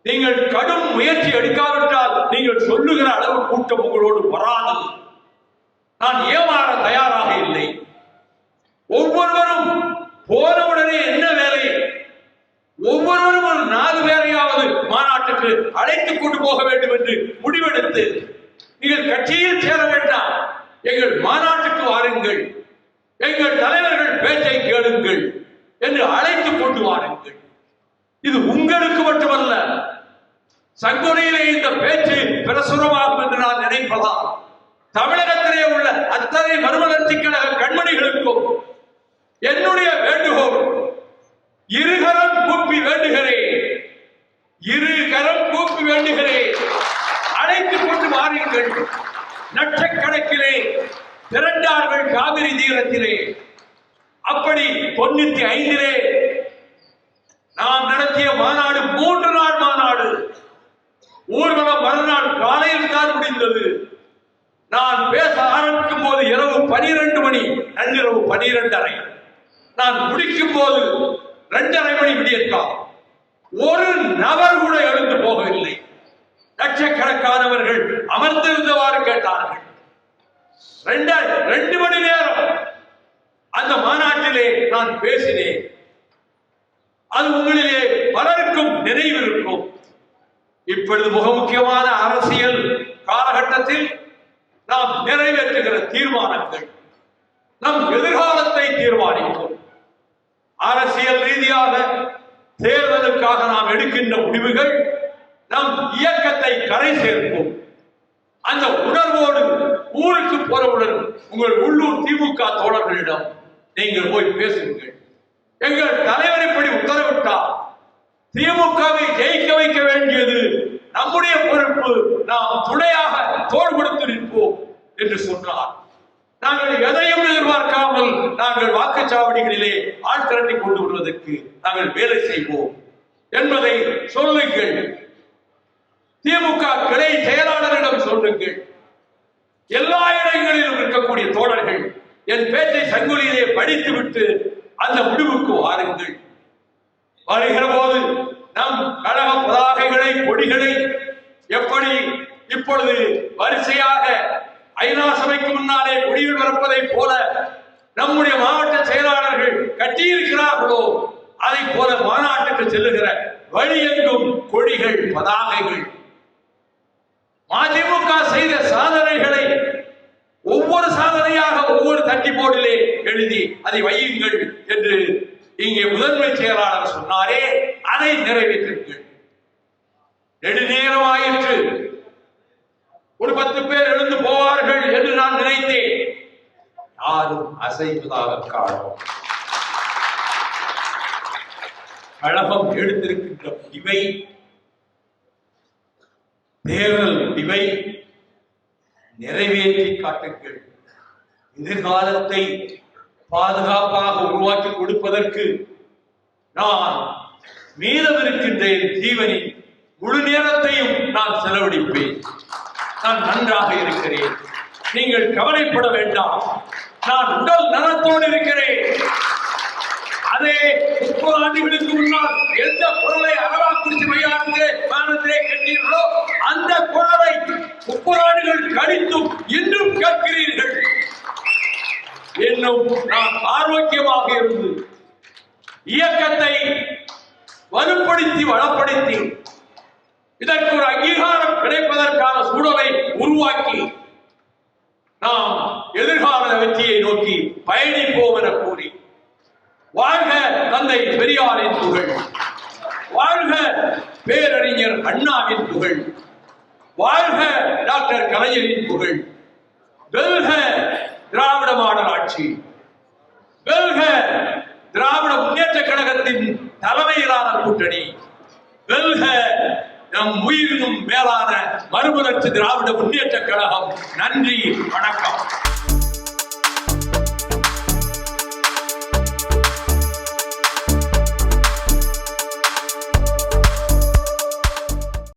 நீங்கள் கடும் முயற்சி எடுக்காவிட்டால் நீங்கள் சொல்லுகிற அளவு கூட்டம் உங்களோடு வராது. நான் ஏமாற தயாராக இல்லை. ஒவ்வொருவரும் போனவுடனே என்ன வேலை, ஒவ்வொருவரும் ஒரு 4 பேரையாவது மாநாட்டுக்கு அழைத்துக் கொண்டு போக வேண்டும் என்று முடிவெடுத்து, நீங்கள் கட்சியில் சேர வேண்டாம், எங்கள் மாநாட்டுக்கு வாருங்கள், எங்கள் தலைவர்கள் பேச்சை கேளுங்கள் என்று அழைத்துக் கொண்டு வாருங்கள். இது உங்களுக்கு மட்டுமல்ல, சங்கொலியிலே இந்த பேச்சு பிரசுரமாகும் என்று நான் நினைப்பதா தமிழகத்திலே உள்ள அத்தனை மறுமலர்ச்சி கழக கண்மணிகளுக்கும் என்னுடைய வேண்டுகோள், இருகரம் கூப்பி வேண்டுகிறேன், இருகரம் கூப்பி வேண்டுகிறேன், அழைத்துக் கொண்டு வாருங்கள். லட்சக்கணக்கிலே திரண்டார்கள் காவிரி தீரத்திலே. அப்படி 95 நாம் நடத்திய மாநாடு 3 நாள் மாநாடு. ஊர்வலம் மறுநாள் காலையில் தான் முடிந்தது. நான் பேச ஆரம்பிக்கும் போது இரவு 12 மணி, நள்ளிரவு 12:30. நான் முடிக்கும் போது 2:30 மணி விடியற்காம். ஒரு நபர் கூட எழுந்து போகவில்லை. லட்சக்கணக்கானவர்கள் அமர்ந்திருந்தவாறு கேட்டார்கள். 2 மணி நேரம் அந்த மாநாட்டிலே நான் பேசினேன். அது உங்களிலே பலருக்கும் நினைவிருக்கும். இப்பொழுது மிக முக்கியமான அரசியல் காலகட்டத்தில் நாம் நிறைவேற்றுகிற தீர்மானங்கள் நம் எதிர்காலத்தை தீர்மானிக்கும். அரசியல் ரீதியாக தேர்தலுக்காக நாம் எடுக்கின்ற முடிவுகள் நம் இயக்கத்தை கரை சேர்க்கும். அந்த உணர்வோடு ஊருக்கு போறவுடன் உங்கள் உள்ளூர் திமுக தோழர்களிடம் நீங்கள் போய் பேசுங்கள். எங்கள் தலைவர் இப்படி உத்தரவிட்டார், திமுகவை ஜெயிக்க வைக்க வேண்டியது நம்முடைய பொறுப்பு, நாம் துணையாக தோள் கொடுத்து நிற்போம் என்று சொன்னார். நாங்கள் எதையும் எதிர்பார்க்காமல் நாங்கள் வாக்குச்சாவடிகளிலே ஆள் திரட்டி கொண்டு வருவதற்கு நாங்கள் வேலை செய்வோம் என்பதை சொல்லுங்கள். திமுக கிளை செயலாளரிடம் சொல்லுங்கள். எல்லா இடங்களிலும் இருக்கக்கூடிய தோழர்கள் என் பேச்சை சங்கொலியிலே படித்துவிட்டு அந்த முடிவுக்கு வாருங்கள். வருகிற போது நம் கழக பதாகைகளை, கொடிகளை எப்படி இப்பொழுது வரிசையாக ஐநா சபைக்கு முன்னாலே கொடிகள் பறப்பதை போல நம்முடைய மாவட்ட செயலாளர்கள் கட்டியிருக்கிறார்களோ, அதை போல மாநாட்டுக்கு செல்லுகிற வழியெங்கும் கொடிகள், பதாகைகள். மதிமுக செய்த சாதனைகளை ஒவ்வொரு சாதனையாக ஒவ்வொரு தட்டி போர்டிலே எழுதி அதை வையுங்கள் என்று இங்கே முதன்மை செயலாளர் சொன்னாரே, அதை நிறைவேற்றுங்கள். நெடுநேரம் ஆயிற்று. ஒரு 10 பேர் எழுந்து போவார்கள் என்று நான் நினைத்தேன். யாரும் அசைவதாக காணோம். கழகம் எடுத்திருக்கின்ற இவை தேர்தல் இவை நிறைவேற்றி காட்டுங்கள். எதிர்காலத்தை பாதுகாப்பாக உருவாக்கி கொடுப்பதற்கு நான் மீதமிருக்கின்ற ஜீவனின் முழு நேரத்தையும் நான் செலவழிப்பேன். நான் நன்றாக இருக்கிறேன், நீங்கள் கவலைப்பட வேண்டாம். நான் உடல் நலத்தோடு இருக்கிறேன். அதே 30 ஆண்டுகளுக்கு முன்னால் எந்த குரலை அரவாக்குறிச்சி மைதானத்திலே கேட்டீர்களோ, அந்த குரலை 30 ஆண்டுகள் கழித்தும் இன்றும் கேட்கிறீர்கள். இன்னும் நான் ஆரோக்கியமாக இருந்து இயக்கத்தை வலுப்படுத்தி வளப்படுத்தி இதற்கு ஒரு அங்கீகாரம் கிடைப்பதற்கான சூழலை உருவாக்கி நாம் எதிர்கால வெற்றியை நோக்கி பயணிப்போம் என கூறி, வாழ்க தந்தை பெரியாரின் புகழ், வாழ்க பேரறிஞர் அண்ணாவின் புகழ், வாழ்க டாக்டர் கலைஞரின் புகழ், வெல்க திராவிட மாடல் ஆட்சி. வெல்க திராவிட முன்னேற்ற கழகத்தின் தலைமையிலான கூட்டணி. வெல்க நம் உயிரினும் மேலான மறுமலர்ச்சி திராவிட முன்னேற்ற கழகம். நன்றி, வணக்கம்.